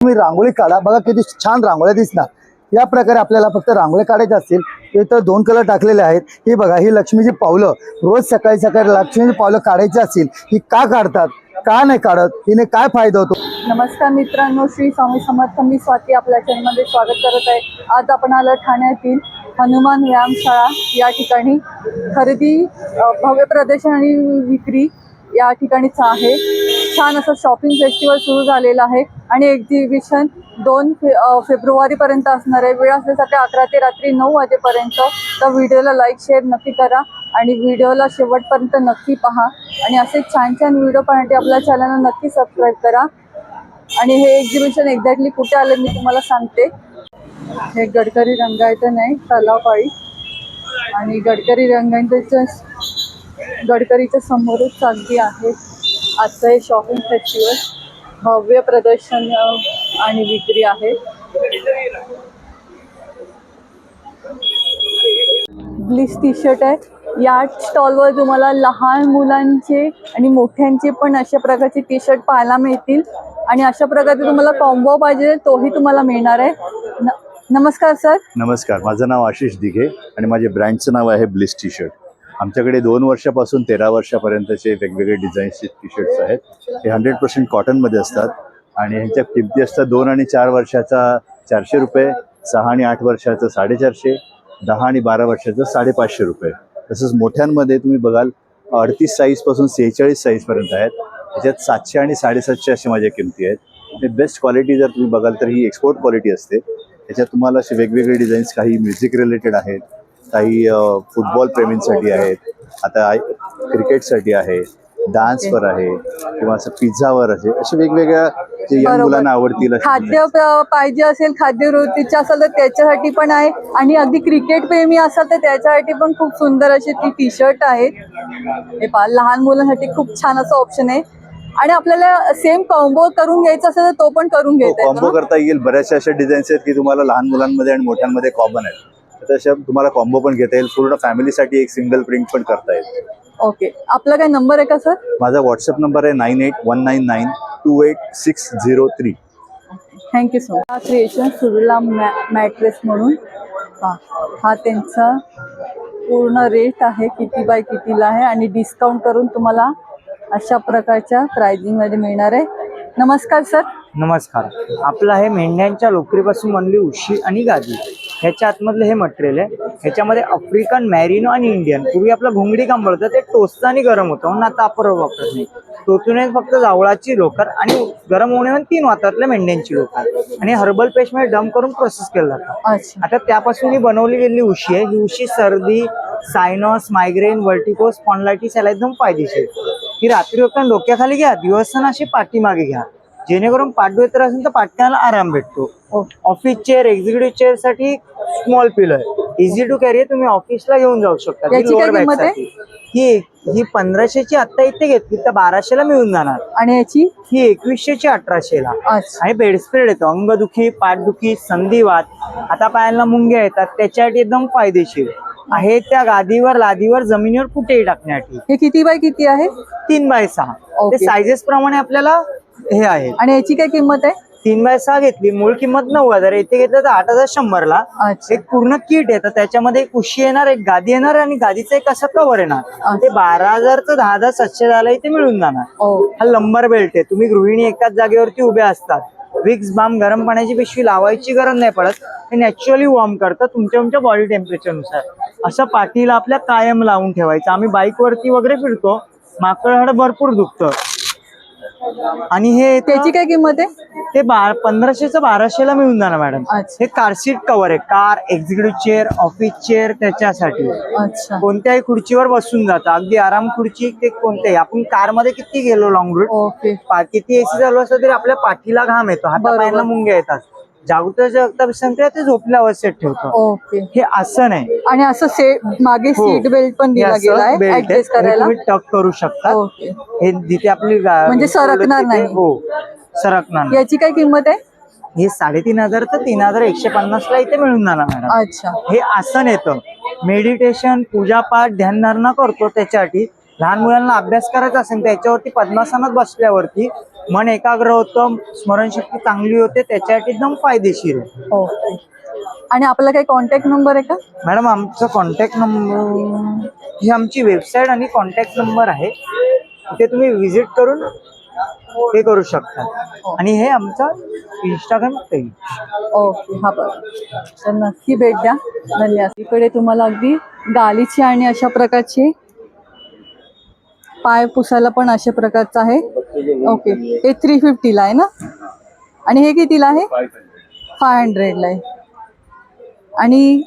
तुम्ही रांगोळी काढा बघा, किती छान रांगोळ्या दिसणार। या प्रकारे आपल्याला फक्त रांगोळी काढायची असतील तर 2 कलर टाकलेले आहेत। ही बघा, ही लक्ष्मीची पावलं रोज सकाळी सकाळी लक्ष्मीची पावलं काढायची असतील ही का काढतात, का नाही काढत, हिने काय फायदा होतो। नमस्कार मित्रांनो, श्री स्वामी समर्थ। मी स्वाती आपल्या चॅनलमध्ये स्वागत करत आहे। आज आपण आलो ठाण्यातील हनुमान व्यायामशाळा या ठिकाणी खरेदी, भव्य प्रदर्शन आणि विक्री या ठिकाणीच आहे। छान असं शॉपिंग फेस्टिवल सुरू झालेलं आहे आणि एक्झिबिशन 2 फेब्रुवारीपर्यंत असणार आहे। वेळ असल्यासाठी 11 ते रात्री 9 वाजेपर्यंत। तर व्हिडिओला लाईक शेअर नक्की करा आणि व्हिडिओला शेवटपर्यंत नक्की पहा आणि असे छान छान व्हिडिओ पाहण्यासाठी आपल्या चॅनलला नक्की सबस्क्राईब करा। आणि हे एक्झिबिशन एक्झॅक्टली कुठे आले मी तुम्हाला सांगते। हे गडकरी रंगायचं नाही, तलावपाळी, आणि गडकरीच्या समोरच अगदी आहे आजचं हे शॉपिंग फेस्टिवल। भव्य प्रदर्शन आणि विक्री आहे। ब्लिस टी शर्ट आहे। या स्टॉलवर तुम्हाला लहान मुलांचे आणि मोठ्यांचे पण अशा प्रकारचे टी शर्ट पाहायला मिळतील आणि अशा प्रकारचे तुम्हाला कॉम्बो पाहिजे तोही तुम्हाला मिळणार आहे। नमस्कार सर। नमस्कार, माझं नाव आशिष दिघे आणि माझ्या ब्रँडचं नाव आहे ब्लिस टी शर्ट। आमच्याकडे 2 वर्षापासून 13 वर्षापर्यंतचे वेगवेगळे डिझाईन्सचे टी शर्ट्स आहेत। हे 100% कॉटनमध्ये असतात आणि ह्यांच्या किमती असतात 2 आणि 4 वर्षाचा 400 रुपये, 6 आणि 8 वर्षाचं 450, 10 आणि 12 वर्षाचं 550 रुपये। तसंच मोठ्यांमध्ये तुम्ही बघाल 38 साईजपासून 46 साईजपर्यंत आहेत। त्याच्यात 700 आणि 750 अशा माझ्या किमती आहेत। बेस्ट क्वालिटी जर तुम्ही बघाल तर ही एक्सपोर्ट क्वालिटी असते। त्याच्यात तुम्हाला असे वेगवेगळे डिझाईन्स, काही म्युझिक रिलेटेड आहेत, काही फुटबॉल प्रेमींसाठी आहेत, आता क्रिकेटसाठी आहे, डान्सवर आहे, किंवा असं पिझ्झावर असे वेगवेगळ्या जे यंग मुलांना आवडतील। खाद्य पाहिजे असेल, खाद्यवृत्तीचे असेल तर त्याच्यासाठी पण आहे आणि अगदी क्रिकेट प्रेमी असेल तर त्याच्यासाठी पण खूप सुंदर अशी ती टी शर्ट आहेत। हे पहा, लहान मुलांसाठी खूप छान असं ऑप्शन आहे आणि आपल्याला सेम कॉम्बो करून घ्यायचा असेल तर तो पण करून घेता येतो। कॉम्बो करता येईल। बऱ्याचशा अशा डिझाईन्स आहेत की तुम्हाला लहान मुलांमध्ये आणि मोठ्यांमध्ये कॉमन आहेत, तशा तुम्हाला कॉम्बो पण घेता येईल। पूर्ण फॅमिलीसाठी एक सिंगल प्रिंट पण करता येईल। ओके, आपला काय नंबर आहे का सर? माझा व्हॉट्सअप नंबर आहे 9819928603। Thank you so much. Creation Surla mattress म्हणून हा त्यांचा पूर्ण रेट आहे, किती बाय कितीला आहे आणि डिस्काउंट करून तुम्हाला अशा प्रकारच्या प्राइसिंगमध्ये मिळणार आहे। नमस्कार सर। नमस्कार। आपलं हे मेंढ्यांच्या लोकरीपासून बनलेली उशी आणि गादी, ह्याच्या आतमधलं हे मटेरियल आहे। ह्याच्यामध्ये आफ्रिकन, मॅरिनो आणि इंडियन, पूर्वी आपलं घोंगडी काम होतं ते टोचतं आणि गरम होतं म्हणून आता आपण वापरत नाही। टोचून फक्त जावळाची लोकर आणि गरम होणे 3 वातातल्या मेंढ्यांची लोकर आणि हर्बल पेस्ट मध्ये डंप करून प्रोसेस केलं जातं। आता त्यापासून ही बनवली गेलेली उशी आहे। ही उशी सर्दी, सायनस, मायग्रेन, वर्टिको, स्पॉन्डिलायटिस याला एकदम फायदेशीर। ही रात्री होताना डोक्याखाली घ्या, दिवसानं अशी पाठीमागे घ्या, जेणेकरून पाठदुखी असेल तर पाठ्याला आराम भेटतो। ऑफिस चेअर, एक्झिक्युटिव्ह चेअर साठी small pillow, easy to carry, तुम्ही ऑफिसला घेऊन जाऊ शकता। ही 1500ची आता इथे घेतली तर 1200ला मिळून जाणार आणि याची ही 2100ची 1800ला। आणि बेडस्प्रेड येतो, अंगदुखी, पाठदुखी, संधिवात, आता पायाला मुंग्या येतात त्याच्यासाठी एकदम फायदेशीर आहे। त्या गादीवर, लादीवर, जमिनीवर कुठेही टाकण्यासाठी। हे किती बाय किती आहे? 3 बाय 6 ते सायझेस प्रमाणे आपल्याला हे आहे। आणि याची काय किंमत आहे? 3 बाय 6 घेतली, मूळ किंमत 9000, इथे घेतलं तर 8100ला। एक पूर्ण किट आहे, तर त्याच्यामध्ये एक उशी येणार, एक गादी येणार आणि गादीचं एक असं कव्हर येणार। ते 12000चं 10700 झालं इथे मिळून जाणार। हा लंबर बेल्ट आहे। तुम्ही गृहिणी एकाच जागेवरती उभ्या असतात, विक्स बाम, गरम पाण्याची पिशवी लावायची गरज नाही पडत। हे नॅचरली वॉर्म करतं तुमच्या बॉडी टेम्परेचरनुसार। असं पाठीला आपल्या कायम लावून ठेवायचं। आम्ही बाईक वरती वगैरे फिरतो, माकडहाड भरपूर दुखतं। आणि हे त्याची काय किंमत आहे? ते 1500चं 1200ला मिळून जाणार मॅडम। हे कार सीट कव्हर आहे, car, executive chair, office chair त्याच्यासाठी। कोणत्याही खुर्चीवर बसून जातं, अगदी आराम खुर्ची ते कोणत्याही। आपण कार मध्ये किती गेलो लॉंग रूट, किती एसी चालू असलं तरी आपल्या पाठीला घाम येतो, हातापायांना मुंग्या येतात, जागता विसंक्रिया ते झोपल्या अवस्थेत ठेवतो। हे आसन आहे आणि असं मागे सीट बेल्ट पण दिला गेला आहे ऍडजस्ट करायला, तुम्ही टक करू शकता। हे जिथे आपली म्हणजे सरकणार नाही। हो, सरकणार नाही। याची काय किंमत आहे? हे 3500 तर 3150ला इथे मिळून जाणार मॅडम। हे आसन येतं, मेडिटेशन, पूजापाठ, ध्यानधारणा करतो त्याच्यासाठी। लहान मुलांना अभ्यास करायचा असेल त्याच्यावरती पद्मासनात बसल्यावरती मन एकाग्र होतं, स्मरणशक्ती चांगली होते, त्याच्यासाठी एकदम फायदेशीर आहे. ओके. आणि आपला काही कॉन्टॅक्ट नंबर आहे का? मॅडम आमचा कॉन्टॅक्ट नंबर, ही आमची वेबसाईट आणि कॉन्टॅक्ट नंबर आहे, ते तुम्ही व्हिजिट करून हे करू शकता. आणि हे आमचं इंस्टाग्राम पेज. ओके. हा बरं, तर नक्की भेट द्या. धन्यवाद. इकडे तुम्हाला अगदी गालीचे आणि अशा प्रकारचे पाय पुसायला पण अशा प्रकारचं आहे. ओके. हे 350ला आहे ना, आणि हे कितीला आहे? 500ला आहे. आणि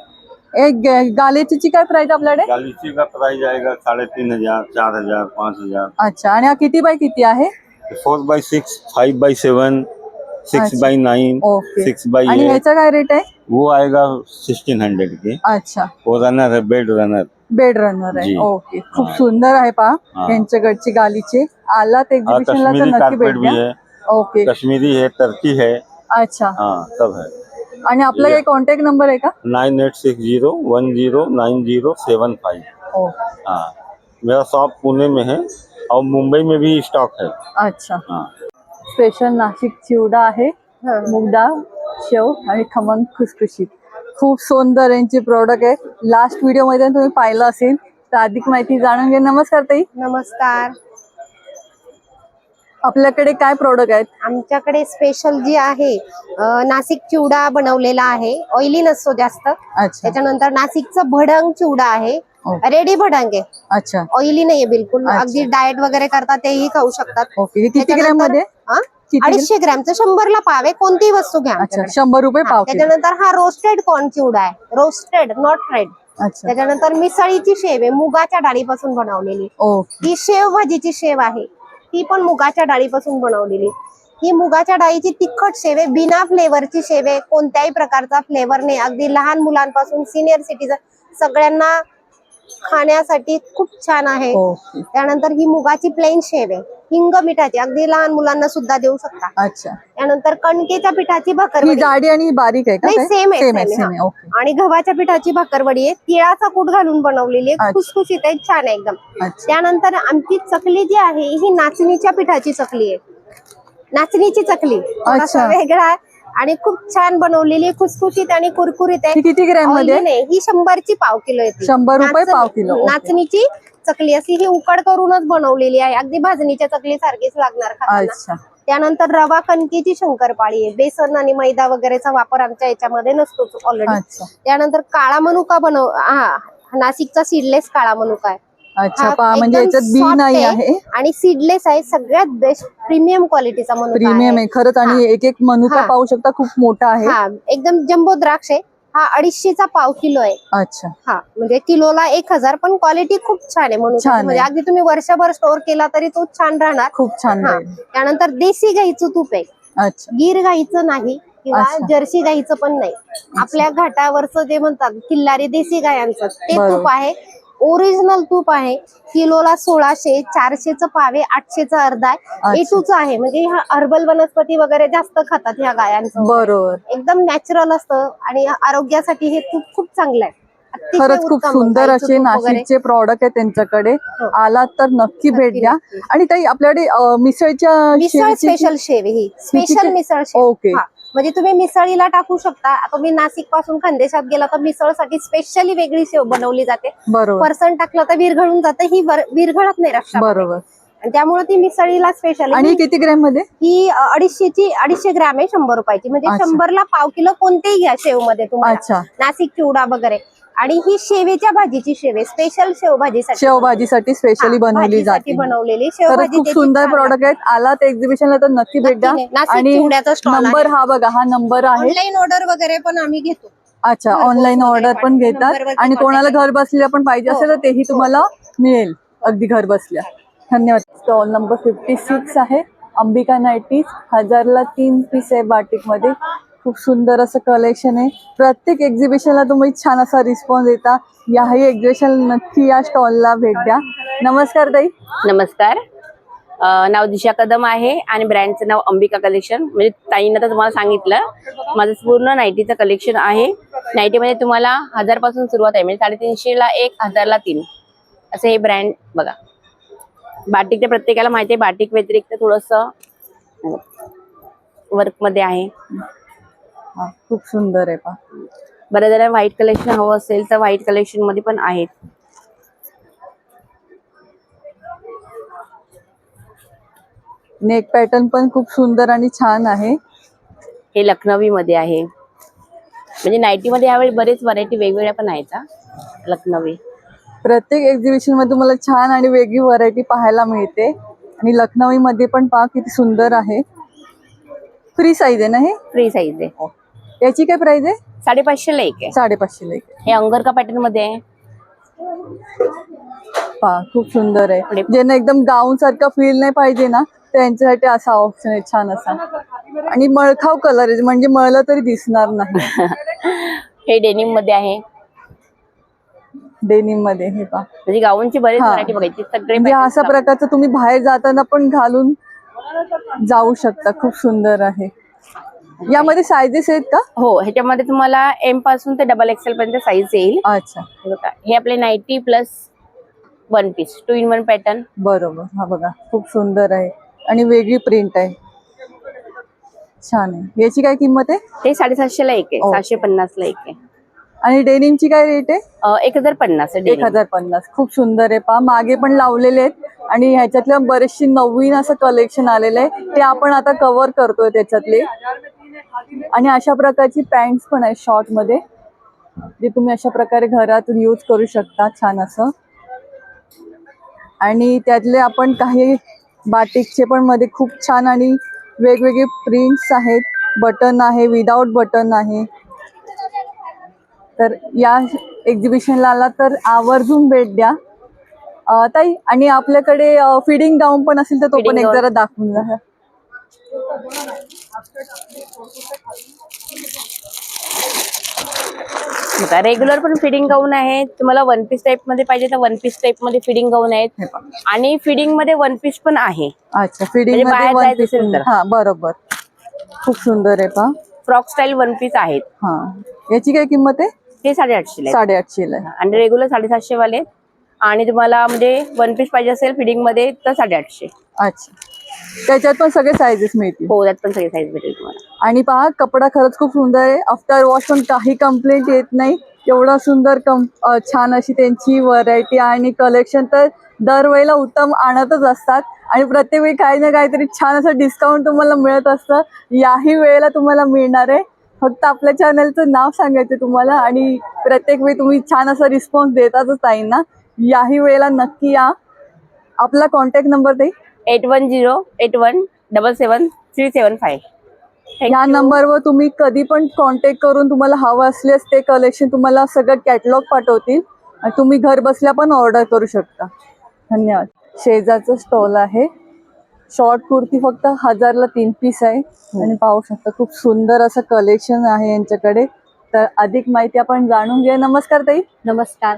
एक गालीची काय प्राइस आपल्याकडे? गालीची का प्राइस आएगा 3,500, 4,000, 5,000. अच्छा. आणि हा किती बाय किती आहे? 4x6, 5x7, 6x9, okay. 6x8. आणि ह्याचा काय रेट आहे? वो आएगा 1600 के. अच्छा. वो रनर है, बेड रनर. बेड रनर आहे. जी. ओके. खूप सुंदर आहे पहा हा. यांच्याकडची गालीचे. आलात एक्झिबिशनला तर कश्मीरी नक्की भेट कारपेट भी द्या. है, ओके. कश्मीरी है, टर्की है. अच्छा. हाँ सब है. आणि आपला काही कॉन्टॅक्ट नंबर आहे का? 9860109075. ओ. हाँ, मेरा शॉप पुणे में है और मुंबई में भी स्टॉक है. अच्छा. हाँ. स्पेशल नाशिक चिवडा आहे, मुगडाळ, शेव आणि खमंग खुसखुशीत. खूप सुंदर यांचे प्रोडक्ट आहे. लास्ट व्हिडिओ मध्ये तुम्ही पाहिलं असेल, तर अधिक माहिती जाणून घ्या. नमस्कार ताई. नमस्कार. आपल्याकडे काय प्रोडक्ट आहेत? आमच्याकडे स्पेशल जी आहे नाशिक चिवडा बनवलेला आहे, ऑइली नसतो जास्त. अच्छा. त्याच्यानंतर नाशिकचं भडंग चिवडा आहे, ओके. रेडी भडंग आहे, अच्छा. ऑइली नाहीये बिलकुल. अच्छा. अगदी डाएट वगैरे करता तेही खाऊ शकतात. ओके. हे किती ग्रॅम मध्ये? किती ग्रॅम? 250 ग्रॅमचं 100ला पाव आहे, कोणतीही वस्तू घ्या अच्छा. आमच्याकडे. 100 रुपये हा, पाव किलो. त्याच्यानंतर हा रोस्टेड कॉर्न चिवडा आहे, रोस्टेड नॉट फ्राईड. अच्छा. त्याच्यानंतर मिसळीची शेव आहे, मुगाच्या डाळीपासून बनवलेली. ओके. ही शेव भाजीची शेव आहे, ती पण मुगाच्या डाळीपासून बनवलेली. ही मुगाच्या डाळीची तिखट शेव आहे, बिना फ्लेवरची शेव आहे, कोणत्याही प्रकारचा फ्लेवर नाही. अगदी लहान मुलांपासून सिनियर सिटीजन सगळ्यांना खाण्यासाठी खूप छान आहे. ओके. त्यानंतर ही मुगाची प्लेन शेव आहे, हिंग मिठाची, अगदी लहान मुलांना सुद्धा देऊ शकता. अच्छा. त्यानंतर कणकेच्या पिठाची भाकरवडी. ही जाडी आणि बारीक आहे का? नाही, सेम आहे, सेम आहे. same सेम आहे, आहे. ओके. आणि गव्हाच्या पिठाची भाकरवडी आहे, तिळाचा कूट घालून बनवलेली आहे, अच्छा. खुसखुशीत आहे, छान आहे एकदम. अच्छा. त्यानंतर आमची चकली जी आहे ही नाचणीच्या पिठाची चकली आहे, नाचणीची चकली. थोडासा वेगळा आहे आणि खूप छान बनवलेली आहे, खुसखुशीत आणि कुरकुरीत आहे. ही किती ग्रॅम मध्ये? Oily नाही, ही 100ची पाव किलो येते. 100 रुपये पाव किलो. ओके. नाचणीची चकली अशी ही उकड करूनच बनवलेली आहे, अगदी भाजणीच्या चकली सारखीच लागणार खाताना. अच्छा. त्यानंतर रवा कणकेची शंकरपाळी आहे, बेसन आणि मैदा वगैरेचा वापर आमच्या याच्यामध्ये नसतोच ऑलरेडी. अच्छा. त्यानंतर काळा मनुका नाशिकचा सीडलेस काळा मनुका आहे. अच्छा. हा पहा, म्हणजे एकदम याच्यात बी soft नाही आहे, आणि सीडलेस आहे, सगळ्यात बेस्ट प्रीमियम क्वालिटीचा मनुका प्रीमियम आहे खरंच. आणि एक एक मनुका हा. पाहू शकता, खूप मोठा आहे. हा, एकदम जम्बो द्राक्ष आहे. हा 250चा पाव किलो आहे. अच्छा. हा, म्हणजे किलोला 1000, पण क्वालिटी खूप छान आहे मनुका. छान आहे. म्हणजे अगदी तुम्ही वर्षभर स्टोअर केला तरी तो छान राहणार. खूप छान हा. आहे. त्यानंतर देशी गाईचं तूप आहे, अच्छा. गीर गाईचं नाही किंवा अच्छा. जर्सी गाईचं पण नाही. आपल्या घाटावरचं जे म्हणतात किल्लारी देशी गायांचं ते बरोबर. तूप आहे, ओरिजिनल तूप आहे. किलोला 1600, 400चं पाव आहे, 800चं अर्धा आहे, अच्छा. A2चं आहे. म्हणजे ह्या हर्बल वनस्पती वगैरे जास्त खातात ह्या गायांचं. बरोबर. एकदम नॅचरल असतं आणि आरोग्यासाठी हे तूप खूप चांगलं आहे. अतिशय खरंच खूप उत्तम सुंदर गाईचं असे तूप वगैरे. नाशिकचे प्रॉडक्ट आहे त्यांच्याकडे. हो. आलात तर नक्की भेट द्या. नक्की. आणि ताई आपल्याकडे मिसळच्या मिसळ शेवची- स्पेशल शेव ही किती- स्पेशल मिसळ शेव. ओके. हा, म्हणजे तुम्ही मिसळीला टाकू शकता. तुम्ही नाशिक पासून खानदेशात गेला तर मिसळसाठी स्पेशली वेगळी शेव बनवली जाते. बरोबर. पर्सन टाकलं तर विरघळून जाते, ही विरघळत नाही रक्षा. बरोबर. त्यामुळे ती मिसळीला स्पेशल. आणि किती ग्रॅम मध्ये? ही 250 ग्रॅम आहे, 100 रुपयाची. म्हणजे अच्छा. 100ला पाव किलो कोणतेही घ्या शेव मध्ये तुम्हाला. अच्छा. नाशिक चिवडा वगैरे. आणि ही शेवेच्या भाजीची शेव आहे, स्पेशल शेवभाजीसाठी. शेवभाजीसाठी स्पेशली बनवली जाते. बनवलेली खरंच शेवभाजी खूप त्याची सुंदर छान प्रोडक्ट आहेत. आलात एक्झिबिशनला तर नक्की भेट द्या. नक्की. नाशिक आणि चिवड्याचा stall नंबर आहे. हा बघा, हा नंबर आहे. ऑनलाईन ऑर्डर वगैरे पण आम्ही घेतो. अच्छा. घरपोच ऑनलाईन वगैरे ऑर्डर पण पाठवतो. घेतात नंबरवरती आणि कोणाला contact घर बसल्या पण पाहिजे हो. असेल तर तेही तुम्हाला मिळेल अगदी घर बसल्या. धन्यवाद. स्टॉल नंबर 56 आहे, अंबिका नाईटीज. 1000ला 3 पीस आहे बाटिक मध्ये. खूप सुंदर असं कलेक्शन आहे. प्रत्येक एक्झिबिशनला तुम्ही छान असा रिस्पॉन्स देता. याही एक्झिबिशन नक्की या स्टॉलला भेट द्या. नमस्कार ताई. नमस्कार. नाव दिशा कदम आहे आणि ब्रँडचं नाव अंबिका कलेक्शन. म्हणजे ताईनं तर तुम्हाला सांगितलं, माझं पूर्ण नाईटीचं कलेक्शन आहे. नाईटीमध्ये तुम्हाला 1000 पासून सुरुवात आहे, म्हणजे 350ला 1, 1000ला 3 असं हे ब्रँड बघा. बाटिक ते प्रत्येकाला माहिती आहे, बाटिक व्यतिरिक्त थोडस वर्क मध्ये आहे. हा, खूप सुंदर आहे पहा. बऱ्याच जणांना व्हाईट कलेक्शन हवं असेल तर व्हाईट कलेक्शन मध्ये पण आहेत. नेक पॅटर्न पण खूप सुंदर आणि छान आहे. हे लखनवी मध्ये आहे. म्हणजे नाईटी मध्ये यावेळी बरेच व्हरायटी वेगवेगळ्या पण आहेत हा. लखनवी प्रत्येक एक्झिबिशन मध्ये तुम्हाला छान आणि वेगळी व्हरायटी पाहायला मिळते. आणि लखनवी मध्ये पण पहा किती सुंदर आहे. फ्री साईज आहे ना हे? फ्री साईज आहे. याची काय प्राइस आहे? 550 ला एक आहे. 550 ला एक. हे अंगरका पॅटर्न मध्ये आहे. पहा खूप सुंदर आहे. ज्यांना एकदम गाऊन सारखं फील नाही पाहिजे ना, त्यांच्यासाठी असा ऑप्शन आहे छान असा. आणि मळखाव कलर आहे, म्हणजे मळलं तरी दिसणार नाही. हे डेनिम मध्ये आहे. डेनिम मध्ये हे पहा. म्हणजे गाऊनची बरेच हा. व्हरायटी बघायची. सगळे म्हणजे patterns अशा आपण- प्रकारचं तुम्ही बाहेर जाताना पण घालून जाऊ शकता. खूप सुंदर आहे. यामध्ये सायझेस आहेत का? हो, ह्याच्यामध्ये तुम्हाला एम पासून ते XXL पर्यंत साईज येईल. अच्छा, हे बघा, हे आपले 90 प्लस 1 पीस 2 in 1 पॅटर्न. बरोबर. हा बघा खूप सुंदर आहे आणि वेगळी प्रिंट आहे. छान आहे. याची काय किंमत आहे? ते 750 ला एक आहे. ओके. 750 ला एक आहे. आणि डेनिमची काय रेट आहे? 1050 आहे. 1050. खूप सुंदर आहे पहा. मागे पण लावलेले आहेत आणि ह्याच्यातल्या बरेचसे नवीन असं कलेक्शन आलेलं आहे, ते आपण आता कव्हर करतोय त्याच्यातले. आणि अशा प्रकारची पॅन्ट्स पण आहे शॉर्ट मध्ये, जे तुम्ही अशा प्रकारे घरात यूज करू शकता. छान असं. आणि त्यातले आपण काही बाटिकचे पण मध्ये खूप छान आणि वेगवेगळे प्रिंट्स आहेत. बटन आहे, विदाउट बटन आहे. तर या एक्झिबिशनला आला तर आवर्जून भेट द्या ताई. आणि आपल्याकडे फिडिंग गाऊन पण असेल तर तो पण Fitting एक gown. जरा दाखवून द्या. बघा, रेग्युलर पण फिडिंग गाऊन आहे. तुम्हाला 1 पीस टाइप मध्ये पाहिजे तर 1 पीस टाइप मध्ये फिडिंग गाऊन आहेत. आणि फिडिंग मध्ये 1 पीस पण आहे. अच्छा, फिडिंग म्हणजे बाहेर मध्ये जायचं असेल तर. हा बरोबर. खूप सुंदर आहे पहा. फ्रॉक स्टाईल 1 पीस आहेत. हा, याची काय किंमत आहे? हे 850 ला आहे. 850 ला आहे. आणि रेग्युलर 750 वाले आहेत. आणि तुम्हाला म्हणजे 1 पीस पाहिजे असेल फिडिंग मध्ये तर 850. अच्छा, त्याच्यात पण सगळे सायझेस मिळतील. हो, त्यात पण सगळे साईज भेटेल तुम्हाला. आणि पहा कपडा खरंच खूप सुंदर आहे. आफ्टर वॉश पण काही कंप्लेंट येत नाही. एवढा सुंदर छान अशी त्यांची व्हरायटी आणि कलेक्शन तर दरवेळेला उत्तम आणतच असतात. आणि प्रत्येक वेळी काही ना काहीतरी छान असं डिस्काउंट तुम्हाला मिळत असतं. याही वेळेला तुम्हाला मिळणार आहे. फक्त आपल्या चॅनलचं नाव सांगायचं तुम्हाला. आणि प्रत्येक वेळी तुम्ही छान असा रिस्पॉन्स देतातच ताईंना. याही वेळेला नक्की या. आपला कॉन्टॅक्ट नंबर देईल. 8108177375. या नंबरवर तुम्ही कधी पण कॉन्टॅक्ट करून तुम्हाला हवं असल्यास ते कलेक्शन तुम्हाला सगळं कॅटलॉग पाठवतील आणि तुम्ही घर बसल्या पण ऑर्डर करू शकता. धन्यवाद. शेजारचं स्टॉल आहे. शॉर्ट कुर्ती फक्त 1000 ला 3 पीस आहे. आणि पाहू शकता खूप सुंदर असं कलेक्शन आहे यांच्याकडे. तर अधिक माहिती आपण जाणून घेऊया. नमस्कार ताई. नमस्कार.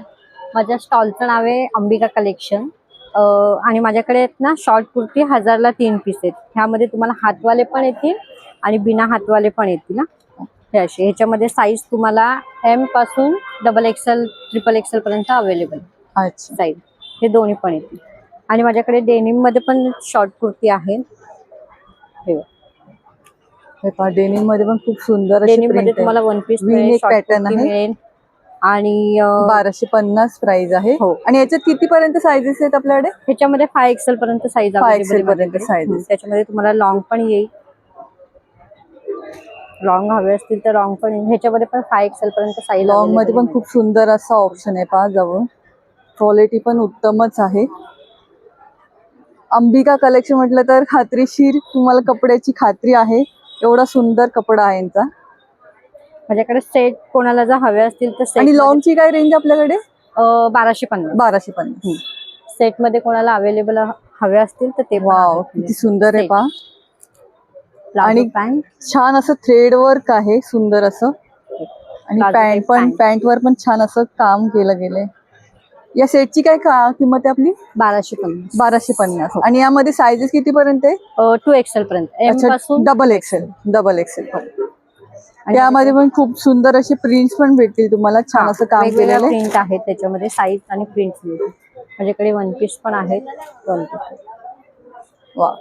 माझ्या स्टॉलचं नाव आहे अंबिका कलेक्शन. आणि माझ्याकडे आहेत ना शॉर्ट कुर्ती 1000 ला 3 पीस आहेत. ह्यामध्ये तुम्हाला हातवाले पण येतील आणि बिना हातवाले पण येतील. हे असे. ह्याच्यामध्ये साईज तुम्हाला M पासून XXL, XXL पर्यंत अवेलेबल अच्छा, साईज. हे दोन्ही पण येतील. आणि माझ्याकडे डेनिम मध्ये पण शॉर्ट कुर्ती आहे. हे पहा डेनिम मध्ये पण खूप सुंदर अशी डेनिम मध्ये प्रिंट तुम्हाला आहे. 1 पीस V-neck pattern आहे. मिळेल. आणि 1250 प्राइस आहे. हो. आणि याच्यात किती पर्यंत सायझेस आहेत आपल्याकडे? ह्याच्यामध्ये 5XL पर्यंत साईज 5XL पर्यंत sizes. त्याच्यामध्ये तुम्हाला लॉंग पण येईल. लॉंग हवे असतील तर लॉंग पण येईल. ह्याच्यामध्ये पण 5XL पर्यंत साईज. लॉंग मध्ये पण खूप सुंदर असा ऑप्शन आहे पहा जवळ. क्वालिटी पण उत्तमच आहे. अंबिका कलेक्शन म्हटलं तर खात्रीशीर तुम्हाला कपड्याची खात्री आहे. एवढा सुंदर कपडा आहे यांचा. माझ्याकडे सेट कोणाला जर हवे असतील तर सेट. आणि लॉंगची काय रेंज आपल्याकडे? 1250. 1250. सेट मध्ये कोणाला अवेलेबल हवे असतील तर ते. वाव, किती सुंदर आहे पहा. आणि आणि पॅन्ट छान असं थ्रेड वर्क आहे सुंदर असं. आणि Plazo पॅन्ट type पण pant. पॅन्टवर पण छान असं काम केलं गेलंय. या सेटची काय किंमत आहे आपली? 1250. 1250. आणि यामध्ये सायझेस किती पर्यंत आहे? 2XL पर्यंत. M पासून डबल एक्सेल त्यामध्ये पण खूप सुंदर असे प्रिंट्स पण भेटतील तुम्हाला. छान असं काम केलेलं आहे. प्रिंट आहेत त्याच्यामध्ये साईज आणि प्रिंट. माझ्याकडे वन पीस पण आहेत. वन पीस वा,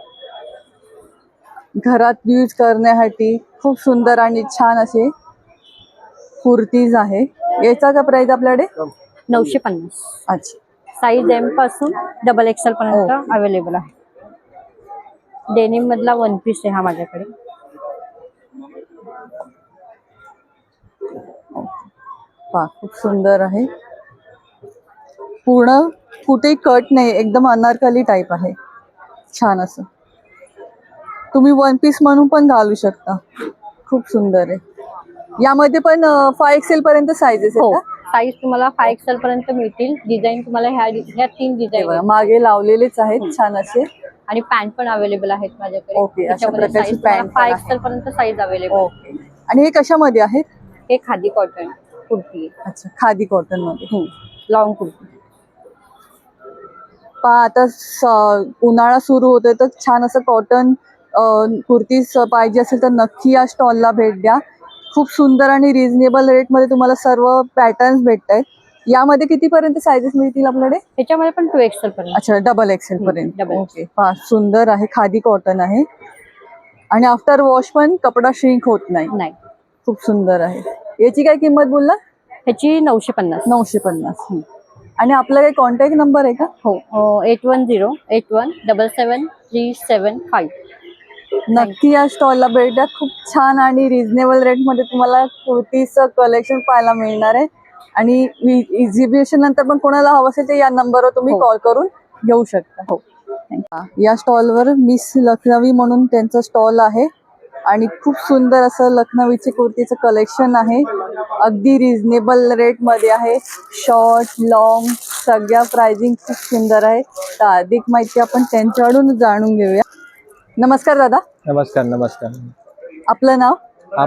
घरात यूज करण्यासाठी खूप सुंदर आणि छान असे कुर्तीज आहे. याचा का प्राइस आपल्याकडे? 950. अच्छा, साईज एम पासून डबल एक्सेल पर्यंत ओके. अवेलेबल आहे. डेनिम मधला वन पीस आहे हा माझ्याकडे. वा, खूप सुंदर आहे. पूर्ण कुठेही कट नाही, एकदम अनारकली टाईप आहे. छान असं तुम्ही वन पीस म्हणून पण घालू शकता. खूप सुंदर आहे. यामध्ये पण 5XL पर्यंत साईजेस हो, आहेत का? साईज तुम्हाला 5 एक्सेल पर्यंत मिळतील. डिझाईन तुम्हाला ह्या 3 हे डिझाईन बघा, मागे लावलेलेच आहेत छान असे. आणि पॅन्ट पण अवेलेबल आहेत माझ्याकडे. ओके, अशा त्याच्यामध्ये प्रकारची size तुम्हाला pant पण 5 आहे. एक्सेल पर्यंत साईज अवेलेबल. ओके. आणि हे कशामध्ये आहेत? हे खादी कॉटन कुर्ती अच्छा, खादी कॉटन मध्ये. लॉंग कुर्ती. पहा आता उन्हाळा सुरू होतोय तर छान असं कॉटन कुर्तीज पाहिजे असेल तर नक्की या स्टॉलला भेट द्या. खूप सुंदर आणि रिझनेबल रेटमध्ये तुम्हाला सर्व पॅटर्न्स भेटत आहेत. यामध्ये कितीपर्यंत सायझेस मिळतील आपल्याकडे? ह्याच्यामध्ये पण 2 एक्सेल पर्यंत. अच्छा, डबल एक्सेल पर्यंत. double ओके, पहा सुंदर आहे. खादी कॉटन आहे आणि आफ्टर वॉश पण कपडा श्रिंक होत नाही. नाही, खूप सुंदर आहे. याची काय किंमत बोलला? ह्याची 950. 950. आणि आपला काही कॉन्टॅक्ट नंबर आहे का? हो, 8108177375. नक्की या स्टॉलला भेट द्या. खूप छान आणि रिझनेबल रेटमध्ये तुम्हाला कुर्तीचं कलेक्शन पाहायला मिळणार आहे. आणि एक्झिबिशन नंतर पण कोणाला हवं असेल तर या नंबरवर तुम्ही हो. कॉल करून घेऊ शकता. हो. या स्टॉलवर मिस लखनवी म्हणून त्यांचं स्टॉल आहे आणि खूप सुंदर असं लखनवीचे कुर्तीचं कलेक्शन आहे. अगदी रिझनेबल रेटमध्ये आहे. शॉर्ट, लॉंग सगळ्या प्राइसिंग खूप सुंदर आहे. तर अधिक माहिती आपण त्यांच्याकडून जाणून घेऊया. नमस्कार दादा. नमस्कार. नमस्कार. आपलं नाव?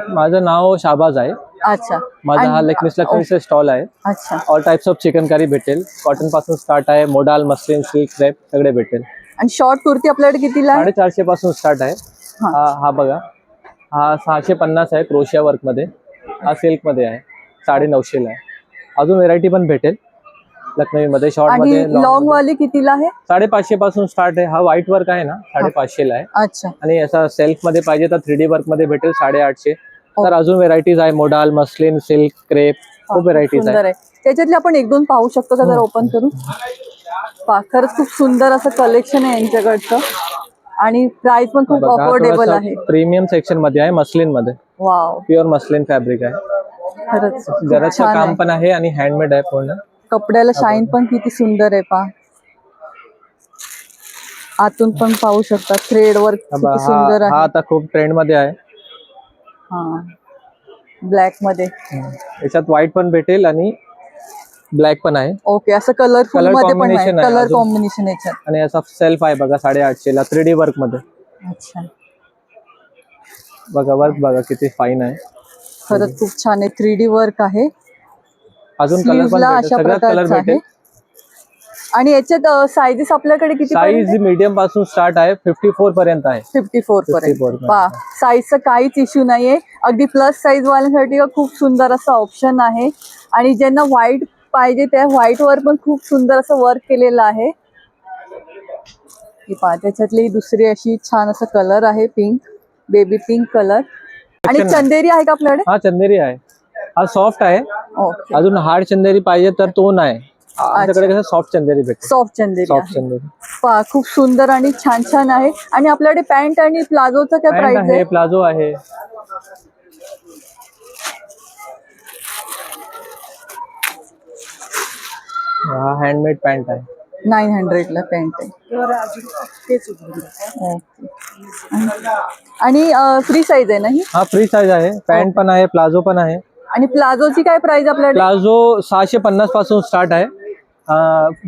माझं नाव शाहबाज आहे. अच्छा. माझा हा मिस लखनवीचा स्टॉल आहे. अच्छा. All types of chicken curry भेटेल. कॉटन पासून स्टार्ट आहे. मोडाल, मस्लिन, सिल्क, क्रेप सगळे भेटेल. आणि शॉर्ट कुर्ती आपल्याकडे कितीला आहे? 450 पासून स्टार्ट आहे. हा बघा, हा 650 आहे क्रोशिया वर्क मध्ये. हा सिल्क मध्ये आहे. 950 आहे. अजून व्हेरायटी पण भेटेल लखनवी मध्ये. शॉर्ट आणि मध्ये लॉंग वाली कितीला आहे? 550 पासून स्टार्ट आहे. हा व्हाईट वर्क आहे ना, 550 आहे. अच्छा. आणि असा सेल्फ मध्ये पाहिजे तर 3D वर्क मध्ये भेटेल 850. तर अजून व्हेरायटीज आहे. मोडाल, मस्लिन, सिल्क, क्रेप खूप व्हेरायटीज सुंदर आहे. आहे. त्याच्यातले आपण एक दोन पाहू शकतो का जरा ओपन करून? खरंच खूप सुंदर असं कलेक्शन आहे यांच्याकडचं आणि प्राइस पण खूप अफोर्डेबल आहे. प्रीमियम सेक्शन मध्ये आहे. मस्लिन मध्ये वाव, प्युअर मस्लिन फॅब्रिक आहे. खरंच खूप जराचं छान काम आहे. पण आहे आणि हँडमेड आहे पूर्ण. कपड्याला शाईन पण किती सुंदर आहे पहा. आतून पण पाहू शकता थ्रेड वर्क किती सुंदर हा आहे. आता खूप ट्रेंड मध्ये आहे. हा, ब्लॅक मध्ये. याच्यात व्हाईट पण भेटेल आणि ब्लॅक पण आहे. ओके, असं कलरफुल Color मध्ये पण आहे. combination आहे कलर अजून. कॉम्बिनेशन याच्यात. आणि याचा सेल्फ आहे बघा 850 ला 3D वर्क मध्ये. अच्छा, बघा वर्क बघा किती फाईन आहे. खरंच खूप छान आहे. 3D वर्क आहे. अजून कलर पण स्लीव्हजला भेटेल. अशा सगळ्यात कलर प्रकारचं आहे. भेटेल. आणि याच्यात साईजेस आपल्याकडे किती? साईज मीडियम पासून स्टार्ट आहे. 54 पर्यंत आहे. 54 पर्यंत. 54 पर्यंत. पहा, साईजचा काहीच इश्यू नाहीये. अगदी प्लस साईज वाल्यांसाठी खूप सुंदर असं ऑप्शन आहे. आणि ज्यांना व्हाईट पाहिजे त्या व्हाईट वर पण खूप सुंदर असं वर्क केलेलं आहे. ही पहा, त्याच्यातली दुसरी अशी छान असं कलर आहे. Pink, baby pink colour. आणि चंदेरी आहे का आपल्याकडे? हा चंदेरी आहे. हा सॉफ्ट आहे. ओके, अजून हार्ड चंदेरी पाहिजे तर तो नाही. आमच्याकडे कसं सॉफ्ट चंदेरी भेटते. सॉफ्ट चंदेरी सॉफ्ट आहे. चंदेरी. पहा, खूप सुंदर आणि छान छान आहे. आणि आपल्याकडे पॅन्ट आणि प्लाझोचं काय पॅन्ट प्राइस आहे, आहे? प्लाझो आहे. हा हँडमेड पॅन्ट आहे. 900 ला पॅन्ट आहे. ओके. आणि फ्री साईज आहे ना ही? हा फ्री साईज आहे. पॅन्ट पण आहे, प्लाझो पण आहे. आणि प्लाझोची काय प्राइस आपल्याकडे? प्लाझो 650 पासून स्टार्ट आहे.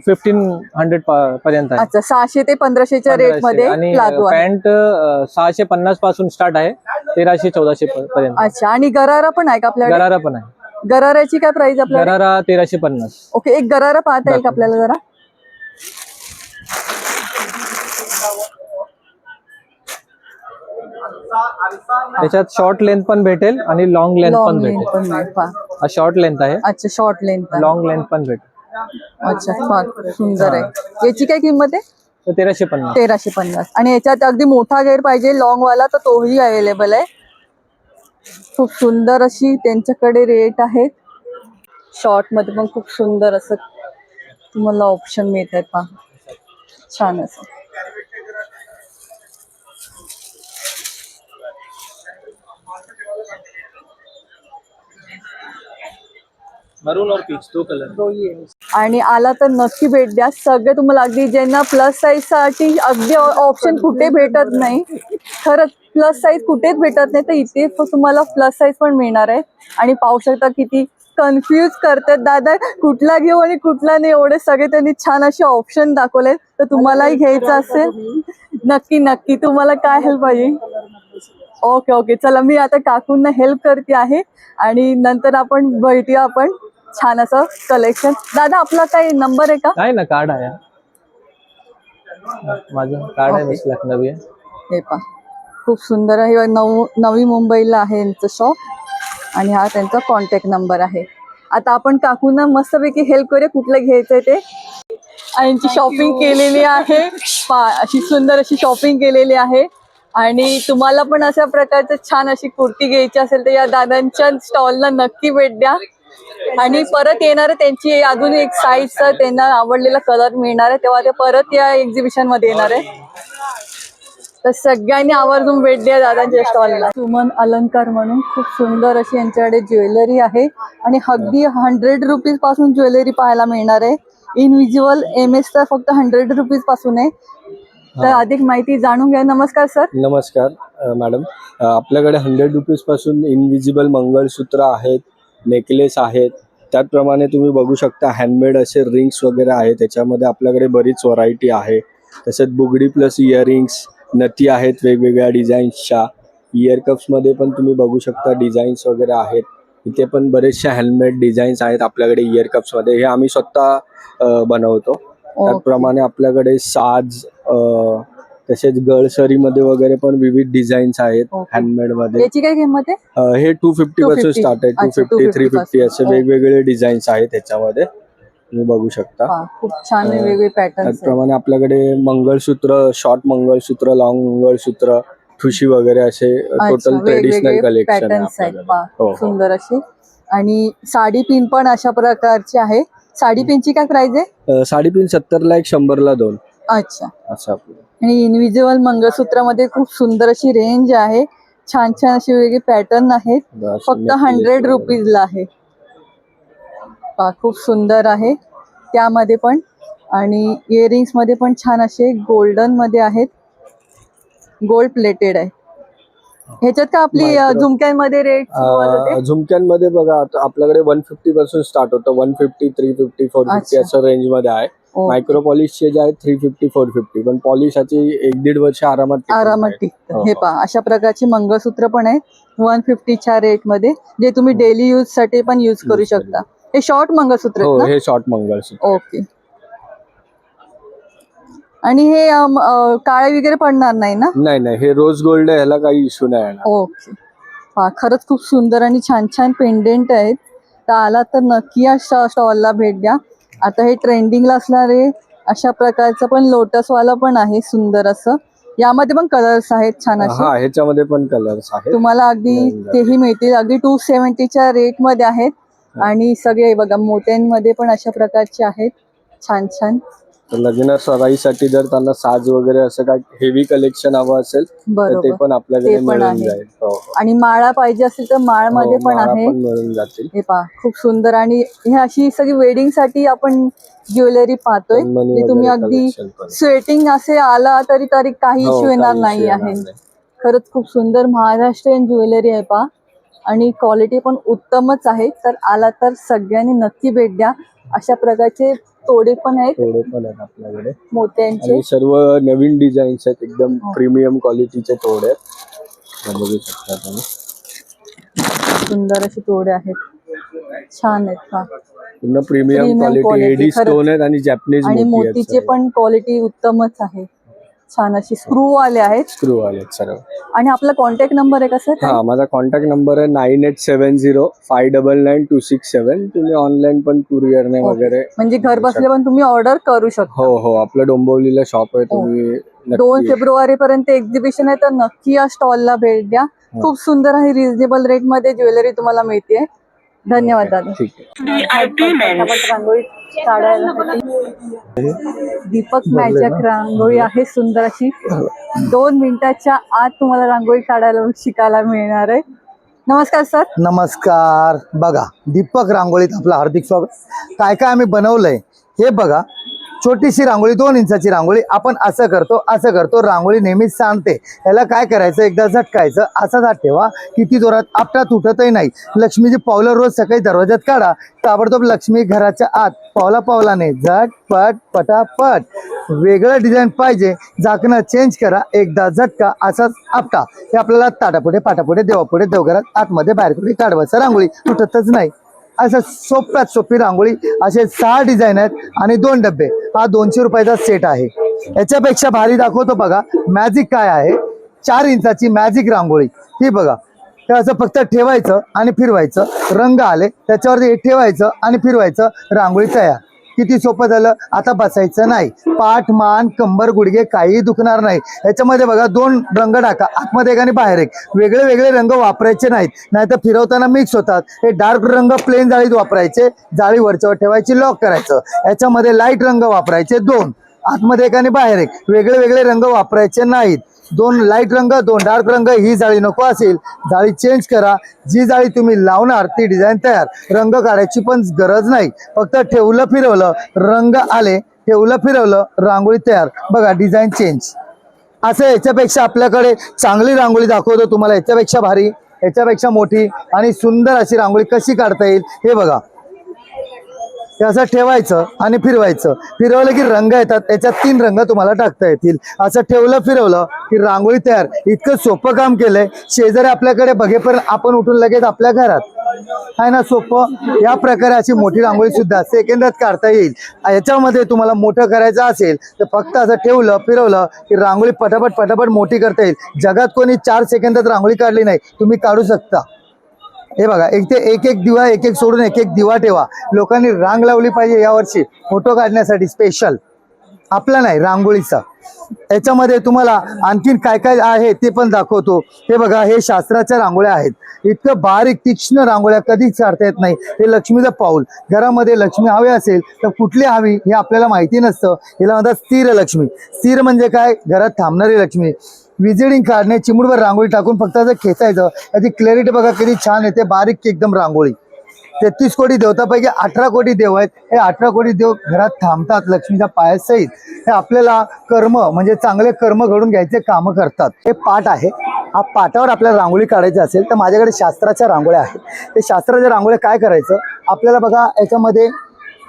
1500 पर्यंत आहे. अच्छा, 600 ते 1500च्या रेट मध्ये आणि प्लाझो आहे. पॅन्ट 650 पासून स्टार्ट आहे. 1300-1400 पर्यंत. अच्छा, आणि गरारा पण आहे का आपल्याकडे? गरारा पण आहे. गराराची काय प्राइस आपल्याकडे? गरारा 1350. ओके, एक गरारा पाहता येईल का आपल्याला जरा? त्याच्यात शॉर्ट लेंथ पण भेटेल आणि लॉंग लेंथ पण लॉंग लेंथ भेटेल. पण आहे, पहा. हा शॉर्ट लेंथ आहे. अच्छा, शॉर्ट लेंथ. लॉंग लेंथ पण भेटेल. अच्छा, फार सुंदर आहे. याची काय किंमत आहे? तर 1350. 1350. आणि याच्यात अगदी मोठा घेर पाहिजे लॉंग वाला तर तोही अवेलेबल आहे. खूप सुंदर अशी त्यांच्याकडे रेट आहेत. शॉर्ट मध्ये पण खूप सुंदर असं तुम्हाला ऑप्शन मिळत आहेत. पहा, छान असं. मरून और पीच 2 कलर. आणि आला तर नक्की भेट द्या. सगळे तुम्हाला अगदी ज्यांना प्लस साईज साठी अगदी ऑप्शन कुठे भेटत नाही, खरंच प्लस साईज कुठेच भेटत नाही, तर इथे तुम्हाला प्लस साईज पण मिळणार आहे. आणि पाहू शकता किती कन्फ्यूज करतात दादा कुठला घेऊ आणि कुठला नाही, एवढे सगळे त्यांनी छान असे ऑप्शन दाखवले. तर तुम्हालाही घ्यायचं असेल नक्की नक्की. तुम्हाला काय हेल्प पाहिजे? ओके ओके, चला मी आता काकूंना हेल्प करते आहे आणि नंतर आपण भेटूया. आपण छान असं कलेक्शन. दादा आपला काही नंबर आहे का? आहे ना, कार्ड आहे. माझं कार्ड आहे, मिस लखनवी आहे. हे पहा, खूप सुंदर आहे. नवी मुंबईला आहे यांचं शॉप आणि हा त्यांचा कॉन्टॅक्ट नंबर आहे. आता आपण काकूंना मस्तपैकी हेल्प करूया कुठलं घ्यायचंय ते. यांची शॉपिंग केलेली आहे. अशी सुंदर अशी शॉपिंग केलेली आहे. आणि तुम्हाला पण अशा प्रकारचं छान अशी कुर्ती घ्यायची असेल तर या दादांच्या स्टॉलला नक्की भेट द्या. आणि परत येणार त्यांची अजून एक साईजचा त्यांना आवडलेला कलर मिळणार आहे, तेव्हा ते परत या एक्झिबिशन मध्ये येणार आहे. तर सगळ्यांनी आवर्जून भेट द्या दादांच्या स्टॉलला. सुमन अलंकार म्हणून खूप सुंदर अशी यांच्याकडे ज्वेलरी आहे आणि अगदी 100 रुपीज पासून ज्वेलरी पाहायला मिळणार आहे. इनविजिबल MS तर फक्त 100 रुपीज पासून आहे. तर अधिक माहिती जाणून घ्या. नमस्कार सर. नमस्कार मॅडम. आपल्याकडे 100 रुपीज पासून इनविजिबल मंगळसूत्र आहेत, नेकलेस आहेत. त्याचप्रमाणे तुम्ही बघू शकता हँडमेड असे रिंग्स वगैरे आहेत. त्याच्यामध्ये आपल्याकडे बरीच व्हरायटी आहे. तसेच बुगडी प्लस इयरिंग्स, नथी आहेत वेगवेगळ्या डिझाईन्सच्या. इयर कप्समध्ये पण तुम्ही बघू शकता डिझाईन्स वगैरे आहेत. इथे पण बरेचसे हँडमेड डिझाईन्स आहेत आपल्याकडे इयर कप्समध्ये. हे आम्ही स्वतः बनवतो. त्याचप्रमाणे आपल्याकडे साज, तसेच गळसरीमध्ये वगैरे पण विविध डिझाईन्स आहेत हँडमेड मध्ये. याची काय किंमत आहे? हे 250 पासून स्टार्ट आहे. 250, 350 असे वेगवेगळे डिझाईन्स आहेत त्याच्यामध्ये तुम्ही बघू शकता. खूप छान वेगवेगळे पॅटर्न. त्याचप्रमाणे आपल्याकडे मंगळसूत्र, शॉर्ट मंगळसूत्र, लॉंग मंगळसूत्र, ठुशी वगैरे असे टोटल ट्रेडिशनल कलेक्शन आहे. सुंदर अशी. आणि साडी पिन पण अशा प्रकारची आहे. साडी पिनची काय प्राइस आहे? साडी पिन 70 ला 1, 100 ला 2. अच्छा. असं. आणि इनविजिबल मंगळसूत्रामध्ये खूप सुंदर अशी रेंज आहे. छान छान अशी वेगवेगळे पॅटर्न आहेत. फक्त 100 रुपीजला आहे. खूप सुंदर आहे त्यामध्ये पण. आणि इयरिंग्स मध्ये पण छान असे गोल्डन मध्ये आहेत, गोल्ड प्लेटेड आहे. ह्याच्यात का आपली झुमक्यांमध्ये रेट? झुमक्यांमध्ये बघा आता आपल्याकडे 150 पासून स्टार्ट होतं. 150, 350, 450 असं रेंज मध्ये आहे. मायक्रो पॉलिशचे जे आहेत 350, 450. पण पॉलिशाची 1-1.5 वर्ष आरामात टिकतं. हे पहा, अशा प्रकारची मंगळसूत्र पण आहे 150च्या रेट मध्ये, जे तुम्ही डेली यूज साठी पण यूज करू शकता. हे शॉर्ट मंगळसूत्र आहेत ना? हे शॉर्ट मंगळसूत्र. ओके. आणि हे काळे वगैरे पडणार नाही ना? नाही, हे रोज गोल्ड आहे, ह्याला काही इश्यू नाही येणार. ओके. खरंच खूप सुंदर आणि छान छान पेंडेंट आहेत. तर आला तर नक्की या स्टॉलला भेट द्या. आता हे ट्रेंडिंगला असणारे अशा प्रकारचं पण लोटसवाला पण आहे सुंदर असं. यामध्ये पण कलर्स आहेत छान असे. ह्याच्यामध्ये पण कलर्स आहेत. तुम्हाला अगदी तेही मिळतील. अगदी 270च्या रेट मध्ये आहेत. आणि सगळे बघा मोत्यांमध्ये पण अशा प्रकारचे आहेत छान छान. लग्न सराईसाठी जर त्यांना साज वगैरे असं काय हेवी कलेक्शन हवं असेल तर ते पण आपल्याकडे मिळून जाईल. आणि माळा पाहिजे असेल तर माळ मध्ये पण आहे, मिळून जातील. हे पहा खूप सुंदर. आणि हे अशी सगळी वेडिंग साठी आपण ज्वेलरी पाहतोय. तुम्ही अगदी स्वेटिंग असे आला तरी काही इश्यू येणार नाही आहे. खरंच खूप सुंदर महाराष्ट्रीयन ज्वेलरी आहे पहा. आणि क्वालिटी पण उत्तमच आहे. तर आला तर सगळ्यांनी नक्की भेट द्या. अशा प्रकारचे तोडे पण आहेत आपल्याकडे मोत्यांचे. सर्व नवीन डिझाईन्स आहेत, एकदम प्रीमियम क्वालिटीचे तोडे आहेत. बघू शकता तुम्ही. सुंदर असे तोडे आहेत, छान आहेत. पूर्ण प्रीमियम क्वालिटी एडी स्टोन आहेत आणि जॅपनीज आणि मोतीचे पण क्वालिटी उत्तमच आहे. छान अशी स्क्रू आले आहेत स्क्रू आलेत सर्व. आणि आपला कॉन्टॅक्ट नंबर आहे का सर? हा, माझा कॉन्टॅक्ट नंबर आहे 9870599267. तुम्ही ऑनलाईन पण कुरिअरने वगैरे. म्हणजे घर बसल्या पण तुम्ही ऑर्डर करू शकता. हो हो, आपलं डोंबिवलीला शॉप आहे. तुम्ही 2 फेब्रुवारी पर्यंत एक्झिबिशन आहे, तर नक्की या स्टॉलला भेट द्या. खूप सुंदर आणि रिझनेबल रेट मध्ये ज्वेलरी तुम्हाला मिळते. धन्यवाद दादा. ठीक आहे. पटापट रांगोळी काढायला दीपक मॅजिक रांगोळी आहे सुंदर अशी. 2 मिनिटाच्या आत तुम्हाला रांगोळी काढायला शिकायला मिळणार आहे. नमस्कार सर. नमस्कार. बघा, दीपक रांगोळीत आपलं हार्दिक स्वागत. काय काय आम्ही बनवलंय हे बघा. छोटीशी रांगोळी, 2 इंचाची रांगोळी. आपण असं करतो, रांगोळी नेहमीच सांगते. याला काय करायचं, एकदा झटकायचं, असाच हात ठेवा. किती जोरात, आपटा तुटतही नाही. लक्ष्मीची पावलं रोज सकाळी दरवाजात काढा. ताबडतोब लक्ष्मी घराच्या आत पावलाने झटपट पटापट. वेगळं डिझाईन पाहिजे, झाकणं चेंज करा, एकदा झटका, असाच आपटा. हे आपल्याला ताटापुढे पाटापुढे देवापुढे देवघरात आतमध्ये बाहेर कुठे काढवायचं. रांगोळी तुटतच नाही. असं सोप्यात सोपी रांगोळी. असे 6 डिझाईन आहेत आणि 2 डब्बे. हा 200 रुपयाचा सेट आहे. याच्यापेक्षा भारी दाखवतो बघा. मॅजिक काय आहे, 4 इंचाची मॅजिक रांगोळी. ही बघा. तर असं फक्त ठेवायचं आणि फिरवायचं, रंग आले त्याच्यावरती ठेवायचं आणि फिरवायचं, रांगोळी तयार. किती सोपं झालं. आता बसायचं नाही. पाठ, मान, कंबर, गुडघे काही दुखणार नाही. याच्यामध्ये बघा 2 रंग टाका, आतमध्ये एक आणि बाहेर एक. वेगळे वेगळे रंग वापरायचे नाहीत, नाहीतर फिरवताना मिक्स होतात. हे डार्क रंग प्लेन जाळीत वापरायचे, जाळी वरच्यावर ठेवायची, लॉक करायचं. याच्यामध्ये लाईट रंग वापरायचे 2, आतमध्ये एक आणि बाहेर एक. वेगळे वेगळे रंग वापरायचे नाहीत. 2 लाईट रंग, 2 डार्क रंग. ही जाळी नको असेल, जाळी चेंज करा. जी जाळी तुम्ही लावणार ती डिझाईन तयार. रंग काढायची पण गरज नाही. फक्त ठेवलं फिरवलं, रंग आले, ठेवलं फिरवलं, रांगोळी तयार. बघा, डिझाईन चेंज. असं याच्यापेक्षा आपल्याकडे चांगली रांगोळी दाखवतो तुम्हाला. याच्यापेक्षा भारी, याच्यापेक्षा मोठी आणि सुंदर अशी रांगोळी कशी काढता येईल हे बघा. हे असं ठेवायचं आणि फिरवायचं. फिरवलं की रंग येतात. याच्यात 3 रंग तुम्हाला टाकता येतील. असं ठेवलं फिरवलं की रांगोळी तयार. इतकं सोपं काम केलंय. शेजारी आपल्याकडे बघेपर्यंत आपण उठून लगेच आपल्या घरात आहे ना, सोपं. या प्रकारे अशी मोठी रांगोळी सुद्धा सेकंदात काढता येईल. याच्यामध्ये तुम्हाला मोठं करायचं असेल तर फक्त असं ठेवलं फिरवलं की रांगोळी पटापट पटापट मोठी करता येईल. जगात कोणी 4 सेकंदात रांगोळी काढली नाही, तुम्ही काढू शकता. हे बघा, एक दिवा एक सोडून एक दिवा ठेवा. लोकांनी रांग लावली पाहिजे यावर्षी फोटो काढण्यासाठी स्पेशल. आपला नाही, रांगोळीचा. याच्यामध्ये तुम्हाला आणखीन काय काय आहे ते पण दाखवतो. हे बघा, हे शास्त्राच्या रांगोळ्या आहेत. इतकं बारीक तीक्ष्ण रांगोळ्या कधीच काढता येत नाही. हे लक्ष्मीचं पाऊल. घरामध्ये लक्ष्मी हवी असेल तर कुठली हवी हे आपल्याला माहिती नसतं. हिला म्हणतात स्थिर लक्ष्मी. स्थिर म्हणजे काय, घरात थांबणारी लक्ष्मी. विजिडिंग काढणे, चिमुडवर रांगोळी टाकून फक्त असं खेचायचं. त्याची क्लॅरिटी बघा किती छान येते. बारीक एकदम रांगोळी. 33 कोटी देवतापैकी 18 कोटी देव आहेत. हे 18 कोटी देव घरात थांबतात लक्ष्मीच्या पायासहित. हे आपल्याला कर्म म्हणजे चांगले कर्म घडून घ्यायचे कामं करतात. हे पाट आहे. हा पाटावर आपल्याला रांगोळी काढायची असेल तर माझ्याकडे शास्त्राच्या रांगोळ्या आहेत. ते शास्त्राच्या रांगोळ्या काय करायचं, आपल्याला बघा याच्यामध्ये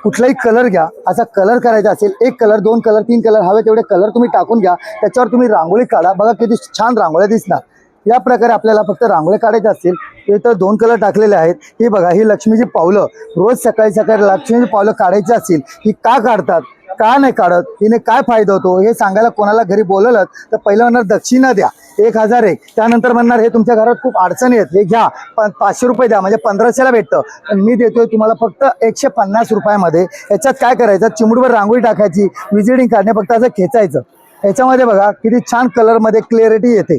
कुठलाही कलर घ्या. असा कलर करायचा असेल, 1 कलर 2 कलर 3 कलर हवे तेवढे कलर तुम्ही टाकून घ्या. त्याच्यावर तुम्ही रांगोळी काढा. बघा किती छान रांगोळ्या दिसणार. या प्रकारे आपल्याला फक्त रांगोळ्या काढायच्या असतील. ते तर 2 कलर टाकलेले आहेत. ही बघा, ही लक्ष्मीची पावलं. रोज सकाळी सकाळी लक्ष्मीची पावलं काढायची असतील. ही का काढतात, का नाही काढत, हिने काय फायदा होतो हे सांगायला कोणाला घरी बोलवलं तर पहिलं म्हणणार दक्षिणा द्या 1001. त्यानंतर म्हणणार हे तुमच्या घरात खूप अडचणी आहेत, हे घ्या 500 रुपये द्या म्हणजे 1500ला भेटतं. पण मी देतोय तुम्हाला फक्त 150 रुपयामध्ये. याच्यात काय करायचं, चिमुडवर रांगोळी टाकायची, विजिडिंग काढणे, फक्त असं खेचायचं. याच्यामध्ये बघा किती छान कलरमध्ये क्लिअरिटी येते.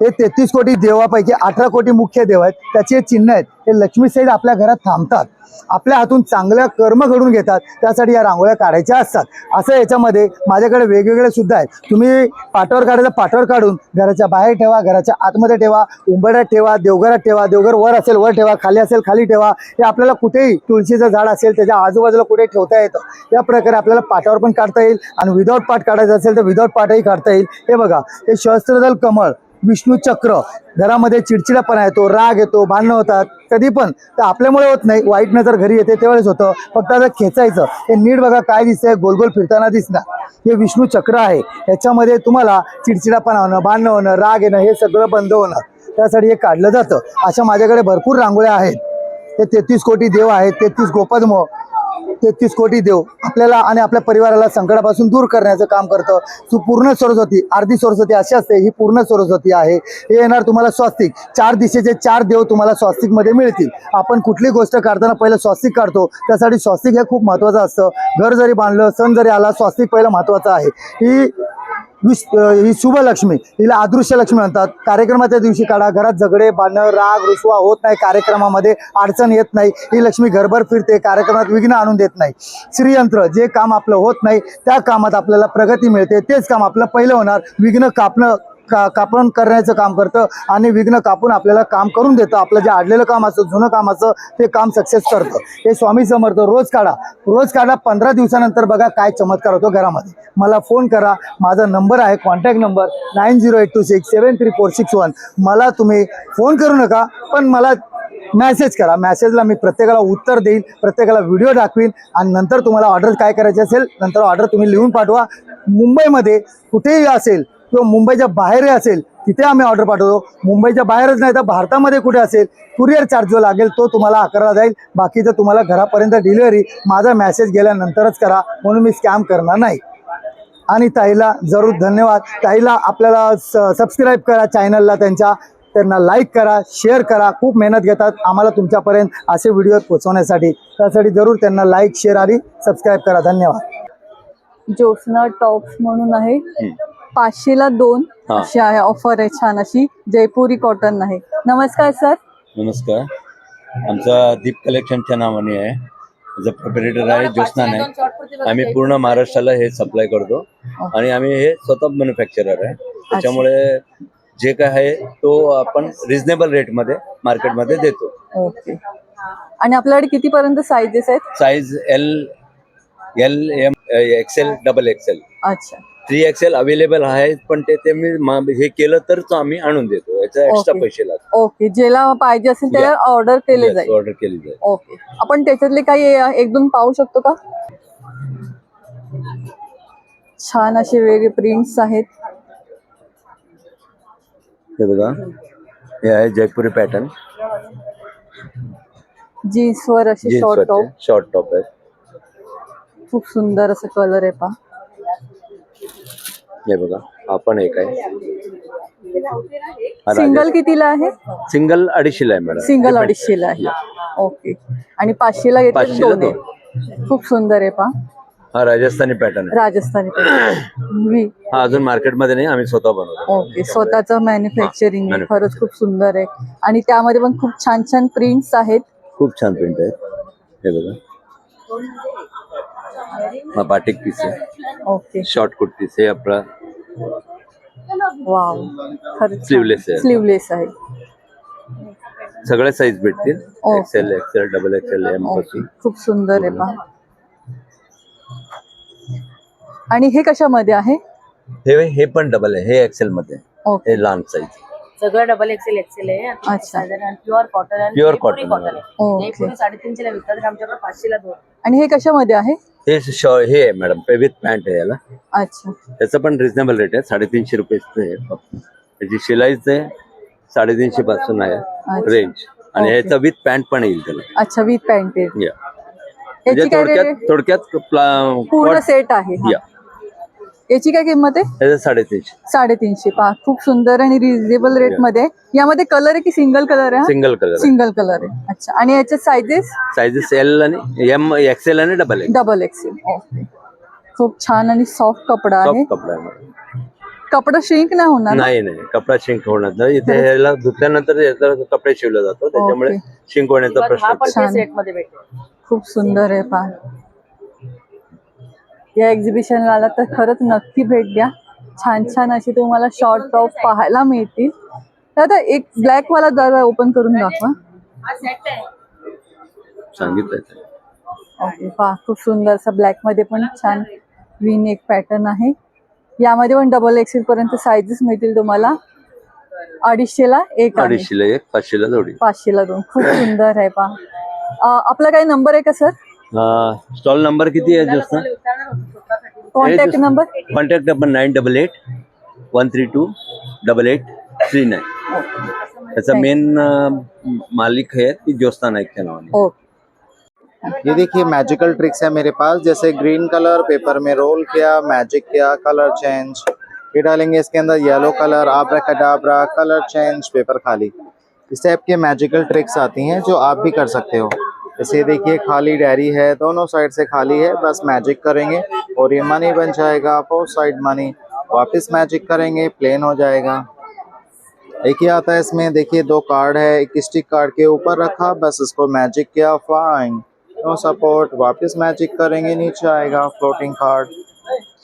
हे 33 कोटी देवापैकी 18 कोटी मुख्य देव आहेत. त्याचे चिन्ह आहेत. हे लक्ष्मी सहित आपल्या घरात थांबतात. आपल्या हातून चांगल्या कर्म घडून घेतात. त्यासाठी या रांगोळ्या काढायच्या असतात. असं याच्यामध्ये माझ्याकडे वेगवेगळे सुद्धा आहेत. तुम्ही पाटावर काढायचं, पाटावर काढून घराच्या बाहेर ठेवा, घराच्या आतमध्ये ठेवा, उंबरठ्यात ठेवा, देवघरात ठेवा, देवघर वर असेल वर ठेवा, खाली असेल खाली ठेवा. हे आपल्याला कुठेही तुळशीचं झाड असेल त्याच्या आजूबाजूला कुठे ठेवता येतं. या प्रकारे आपल्याला पाटावर पण काढता येईल आणि विदाऊट पाट काढायचं असेल तर विदाऊट पाटही काढता येईल. हे बघा, हे सहस्त्रदल कमळ, विष्णू चक्र. घरामध्ये चिडचिडापणा येतो, राग येतो, भांडणं होतात कधी पण, तर आपल्यामुळे होत नाही, वाईट नजर घरी येते त्यावेळेस होतं. फक्त आता खेचायचं. हे नीट बघा काय दिसतंय, गोल गोल फिरताना दिसणार. हे विष्णू चक्र आहे. याच्यामध्ये तुम्हाला चिडचिडापणा होणं, भांडणं होणं, राग येणं हे सगळं बंद होणार. त्यासाठी हे काढलं जातं. अशा माझ्याकडे भरपूर रांगोळ्या आहेत. हे 33 कोटी देव आहेत, 33 गोपद्म. 33 कोटी देव आपल्याला आणि आपल्या परिवाराला संकटापासून दूर करण्याचं काम करतं. तू पूर्ण सरस्वती, अर्धी सरस्वती अशी असते, ही पूर्ण सरस्वती आहे. हे येणार तुम्हाला स्वास्तिक, 4 दिशेचे 4 देव तुम्हाला स्वास्तिक मध्ये मिळतील. आपण कुठली गोष्ट काढताना पहिलं स्वास्तिक काढतो, त्यासाठी स्वास्तिक हे खूप महत्वाचं असतं. घर जरी बांधलं, सण जरी आला, स्वास्तिक पहिलं महत्वाचं आहे. ही शुभ लक्ष्मी, हिला अदृश्य लक्ष्मी म्हणतात. कार्यक्रमाच्या दिवशी काढा, घरात झगडे भांडणं राग रुसवा होत नाही, कार्यक्रमामध्ये अडचण येत नाही. ही लक्ष्मी घरभर फिरते, कार्यक्रमात विघ्न आणून देत नाही. श्रीयंत्र, जे काम आपलं होत नाही त्या कामात आपल्याला प्रगती मिळते, तेच काम आपलं पहिलं होणार. विघ्न कापण करण्याचं काम करतं आणि विघ्न कापून आपल्याला काम करून देतं. आपलं जे अडलेलं काम असतं, जुनं काम असतं, ते काम सक्सेस करतं. हे स्वामी समर्थ. रोज काढा, रोज काढा. 15 दिवसानंतर बघा काय चमत्कार होतो घरामध्ये. मला फोन करा, माझा नंबर आहे, कॉन्टॅक्ट नंबर 9082673461. मला तुम्ही फोन करू नका, पण मला मेसेज करा. मेसेजला मी प्रत्येकाला उत्तर देईल, प्रत्येकाला व्हिडिओ दाखवीन आणि नंतर तुम्हाला ऑर्डर काय करायची असेल, नंतर ऑर्डर तुम्ही लिहून पाठवा. मुंबईमध्ये कुठेही असेल किंवा मुंबईच्या बाहेरही असेल, तिथे आम्ही ऑर्डर पाठवतो. मुंबईच्या बाहेरच नाही तर भारतामध्ये कुठे असेल, कुरिअर चार्ज जो लागेल तो तुम्हाला आकारला जाईल. बाकीचं तुम्हाला घरापर्यंत डिलिव्हरी माझा मेसेज गेल्यानंतरच करा, म्हणून मी स्कॅम करणार नाही. आणि ताईला जरूर धन्यवाद. ताईला आपल्याला सबस्क्राईब करा चॅनलला, त्यांना लाईक करा, शेअर करा. खूप मेहनत घेतात आम्हाला तुमच्यापर्यंत असे व्हिडिओ पोहोचवण्यासाठी. त्यासाठी जरूर त्यांना लाईक, शेअर आणि सबस्क्राईब करा. धन्यवाद. ज्योत्स्ना टॉप्स म्हणून आहे, 500ला 2 अशी आहे ऑफर आहे. छान अशी जयपुरी कॉटन आहे. नमस्कार सर. नमस्कार. आमचा दीप कलेक्शनच्या नावाने आहे. माझा प्रोप्रायटर आहे ज्योत्स्ना नाईक. आम्ही पूर्ण महाराष्ट्राला हे सप्लाय करतो आणि आम्ही हे स्वतः मॅन्युफॅक्चरर आहे. त्याच्यामुळे जे काय आहे तो आपण रिझनेबल रेटमध्ये मार्केटमध्ये देतो. ओके. आणि आपल्याकडे कितीपर्यंत साईजेस आहेत? Size L, M, XL, double XL. अच्छा. 3XL अवेलेबल आहे, पण ते मी हे केलं तर आम्ही आणून देतो. याचा एक्स्ट्रा पैसे लागतात. ओके. ज्याला पाहिजे असेल त्याला ऑर्डर केले जाईल. ऑर्डर केली जाईल. ओके. आपण त्याच्यातले काही 1-2 पाहू शकतो का? छान असे वेगळे प्रिंट्स आहेत. हे बघा, हे आहे जयपुरी पॅटर्न. जीन्सवर असे शॉर्ट टॉप आहे. खूप सुंदर असं कलर आहे पहा. हे बघा, आपण एक आहे. सिंगल कितीला आहे? सिंगल 250 आहे मॅडम. सिंगल 250 आहे. ओके. आणि 500ला घेतले 2 आहे. खूप सुंदर आहे पहा. हा राजस्थानी पॅटर्न आहे. राजस्थानी पॅटर्न. हा अजून मार्केटमध्ये नाही, आम्ही स्वतः बनवतो. ओके. स्वतःचं मॅन्युफॅक्चरिंग आहे. खरंच खूप सुंदर आहे. आणि त्यामध्ये पण खूप छान छान प्रिंट्स आहेत. खूप छान प्रिंट आहेत. हे बघा, हा बाटिक पीस आहे. ओके. शॉर्ट कुर्तीस हे आपला वाव. खरंच स्लीवलेस आहे. स्लीवलेस आहे. सगळे साईज भेटतील. Okay. XL, double XL, M पासून. खूप सुंदर आहे पहा. आणि हे कशामध्ये आहे? हे पण डबल आहे. हे एक्सेल मध्ये. हे लहान साईज. सगळं डबल एक्सेल आहे. अच्छा. प्युअर कॉटन आहे. प्युअर कॉटन आहे. हे 350 ला विकतात, आमच्याकडे 500ला 2. आणि हे कशामध्ये आहे? हे हे आहे मॅडम, विथ पॅन्ट आहे याला. अच्छा. त्याचं पण रिझनेबल रेट आहे. 350 रुपयाचं आहे. त्याची शिलाईच आहे 350 पासून आहे रेंज. आणि ह्याचा विथ पॅन्ट पण येईल त्याला. अच्छा. विथ पॅन्ट आहे. म्हणजे थोडक्यात पूर्ण सेट आहे. याची काय किंमत आहे? 350. 350. पहा, खूप सुंदर आणि रिझनेबल रेट मध्ये. यामध्ये कलर आहे की सिंगल कलर आहे? Single colour. सिंगल कलर आहे. अच्छा. आणि याचे साइजेस एल आणि एम, एक्सेल आणि डबल एक्सेल. ओके. खूप छान आणि सॉफ्ट कपडा आहे. कपडा आहे. कपडा श्रिंक नाही होणार? नाही, कपडा शिंक होणार नाही. इथे ह्याला धुतल्यानंतर याचा कपडे शिवला जातो, त्याच्यामुळे शिंक होण्याचा प्रश्न. खूप सुंदर आहे पहा. या एक्झिबिशनला आला तर खरंच नक्की भेट द्या. छान छान अशी तुम्हाला शॉर्ट टॉप पाहायला मिळतील. तर आता एक ब्लॅक वाला जरा ओपन करून दाखवा. सांगितलं. ओके. पहा, खूप सुंदर असा ब्लॅक मध्ये पण छान वी नेक पॅटर्न आहे. यामध्ये पण डबल एक्सेल पर्यंत साईजेस मिळतील तुम्हाला. 250ला 1, 250ला 1, 500ला 2. 500ला 2. खूप सुंदर आहे पहा. आपला काही नंबर आहे का सर? स्टॉल नंबर किती आहे Jyotsna? Contact number? Contact number 9881328839. त्याचा मेन मालिक आहे ती ज्योत्स्ना नाईकच्या नावाने. ओके. ये देखिए मैजिकल ट्रिक्स है मेरे पास, जैसे ग्रीन कलर पेपर में रोल किया, मैजिक किया, कलर चेंज, ये डालेंगे इसके अंदर yellow colour, abracadabra, colour change, paper खाली। इस टाइप के मैजिकल ट्रिक्स आती हैं जो आप भी कर सकते हो। जैसे देखिए खाली डायरी है, दोनों साइड से खाली है, बस मैजिक करेंगे और ये मनी बन जाएगा, बोथ साइड मनी। वापस मैजिक करेंगे, प्लेन हो जाएगा। एक ही आता है इसमें, देखिए 2 कार्ड है, एक स्टिक कार्ड के ऊपर रखा, बस इसको मैजिक किया, फाइन, नो सपोर्ट, वापस मैजिक करेंगे, नीचे आएगा फ्लोटिंग कार्ड।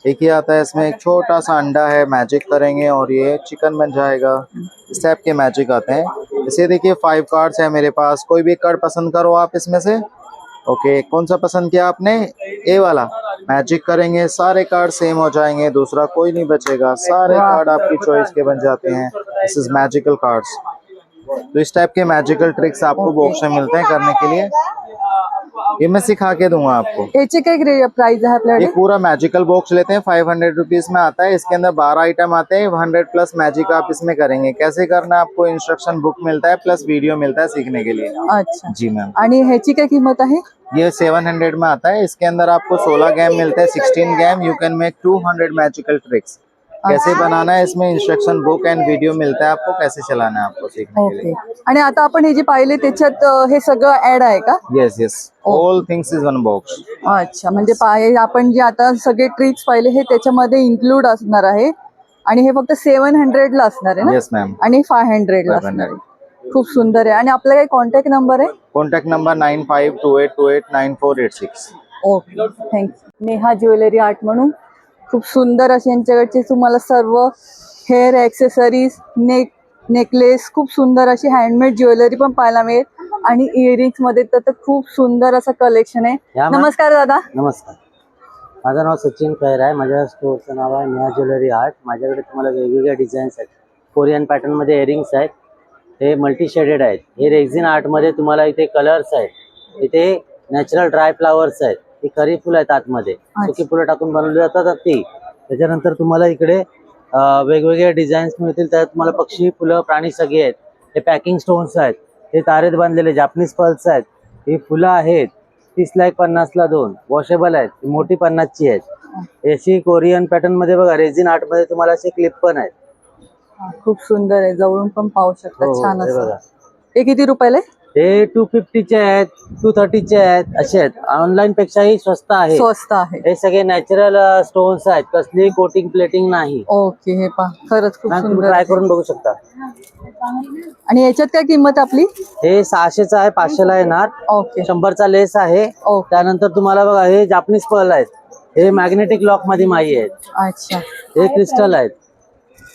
एक ही आता है इसमें, एक छोटा सा अंडा है, मैजिक करेंगे और ये चिकन बन जाएगा। इस टाइप के मैजिक आते हैं। इसे देखिए 5 कार्ड्स है मेरे पास, कोई भी कार्ड पसंद करो आप इसमें से। ओके, कौन सा पसंद किया आपने? ए वाला। मैजिक करेंगे, सारे कार्ड सेम हो जाएंगे, दूसरा कोई नहीं बचेगा, सारे कार्ड आपकी चॉइस के बन जाते हैं। दिस इज मैजिकल कार्ड्स। तो इस टाइप के मैजिकल ट्रिक्स आपको बॉक्स में मिलते हैं करने के लिए, ये मैं सिखा के दूंगा आपको। याची काय प्राइस आहे ये आपल्याकडे? पूरा मैजिकल बॉक्स लेते हैं, 500 रुपीज में आता है। इसके अंदर 12 आइटम आते हैं, 100 प्लस मैजिक आप इसमें करेंगे। कैसे करना है आपको इंस्ट्रक्शन बुक मिलता है, प्लस वीडियो मिलता है सीखने के लिए। अच्छा, जी मैम। आणि ह्याची काय किंमत आहे? ये 700 में आता है। इसके अंदर आपको 16 गेम मिलते हैं, 16 game, you can make 200 magical tricks. कैसे बनाना है इसमें इंस्ट्रक्शन बुक एंड वीडियो मिलता है आपको, कैसे चलाना है आपको सीखने के ओके, लिए। आणि आता आपण हे जे पाहिले त्याच्यात हे सगळं ऍड आहे का? Yes yes, all things is one box. अच्छा, म्हणजे आपण जे आता सगळे ट्रिक्स पाहिले हे त्याच्यामध्ये इन्क्लूड असणार आहे आणि हे फक्त 700 ला असणार आहे ना? Yes ma'am. आणि 500 ला असणार आहे। खूप सुंदर आहे। आणि आपला काही कॉन्टॅक्ट नंबर आहे? Contact number 9528289486। Okay, thank you. Neha jewellery art म्हणून खूप सुंदर असे यांच्याकडचे तुम्हाला सर्व हेअर ॲक्सेसरीज, नेकलेस, खूप सुंदर अशी हँडमेड ज्वेलरी पण पाहायला मिळेल आणि इयरिंग्स मध्ये तर खूप सुंदर असं कलेक्शन आहे। नमस्कार दादा। नमस्कार, माझं नाव सचिन खैर आहे। माझ्या स्टोअरचं नाव आहे नेहा ज्वेलरी आर्ट। माझ्याकडे तुम्हाला वेगवेगळ्या डिझाईन्स आहेत, कोरियन पॅटर्नमध्ये इयरिंग्स आहेत, हे मल्टी शेडेड आहेत, हे रेझिन आर्टमध्ये तुम्हाला इथे कलर्स आहेत, इथे नॅचरल ड्राय फ्लावर्स आहेत, ही खरी फुलं आहेत आतमध्ये, सुकी फुलं टाकून बनवली जातात ती। त्याच्यानंतर तुम्हाला इकडे वेगवेगळे डिझाईन्स मिळतील, त्यात तुम्हाला पक्षी, फुलं, प्राणी सगळे आहेत। हे पॅकिंग स्टोन्स आहेत, हे तारेत बांधलेले जापनीज पर्ल्स आहेत, ही फुलं आहेत, 30 ला 1 50 ला 2 वॉशेबल आहेत, ही मोठी 50 ची आहेत। अशी कोरियन पॅटर्न मध्ये बघा, रेझिन आर्ट मध्ये तुम्हाला असे क्लिप पण आहेत, खूप सुंदर आहे, जवळून पण पाहू शकता। छान हे असं। बघा, हे किती रुपयाला आहे? हे 250 चे आहेत, 230 चे आहेत, असे आहेत। ऑनलाईन पेक्षाही स्वस्त आहे, स्वस्त आहे। हे सगळे नॅचरल स्टोन्स आहेत, कसली कोटिंग प्लेटिंग नाही। ओके, हे पहा, खरंच खूप तुम्ही सुंदर ट्राय आहे। करून बघू शकता। आणि याच्यात काय किंमत आपली? हे 600चा आहे, 500 ला येणार। ओके, 100चा लेस आहे। त्यानंतर तुम्हाला बघा, हे जापनीज पर्ल आहेत, हे मॅग्नेटिक लॉक मध्ये माई आहेत, अच्छा, हे क्रिस्टल आहेत,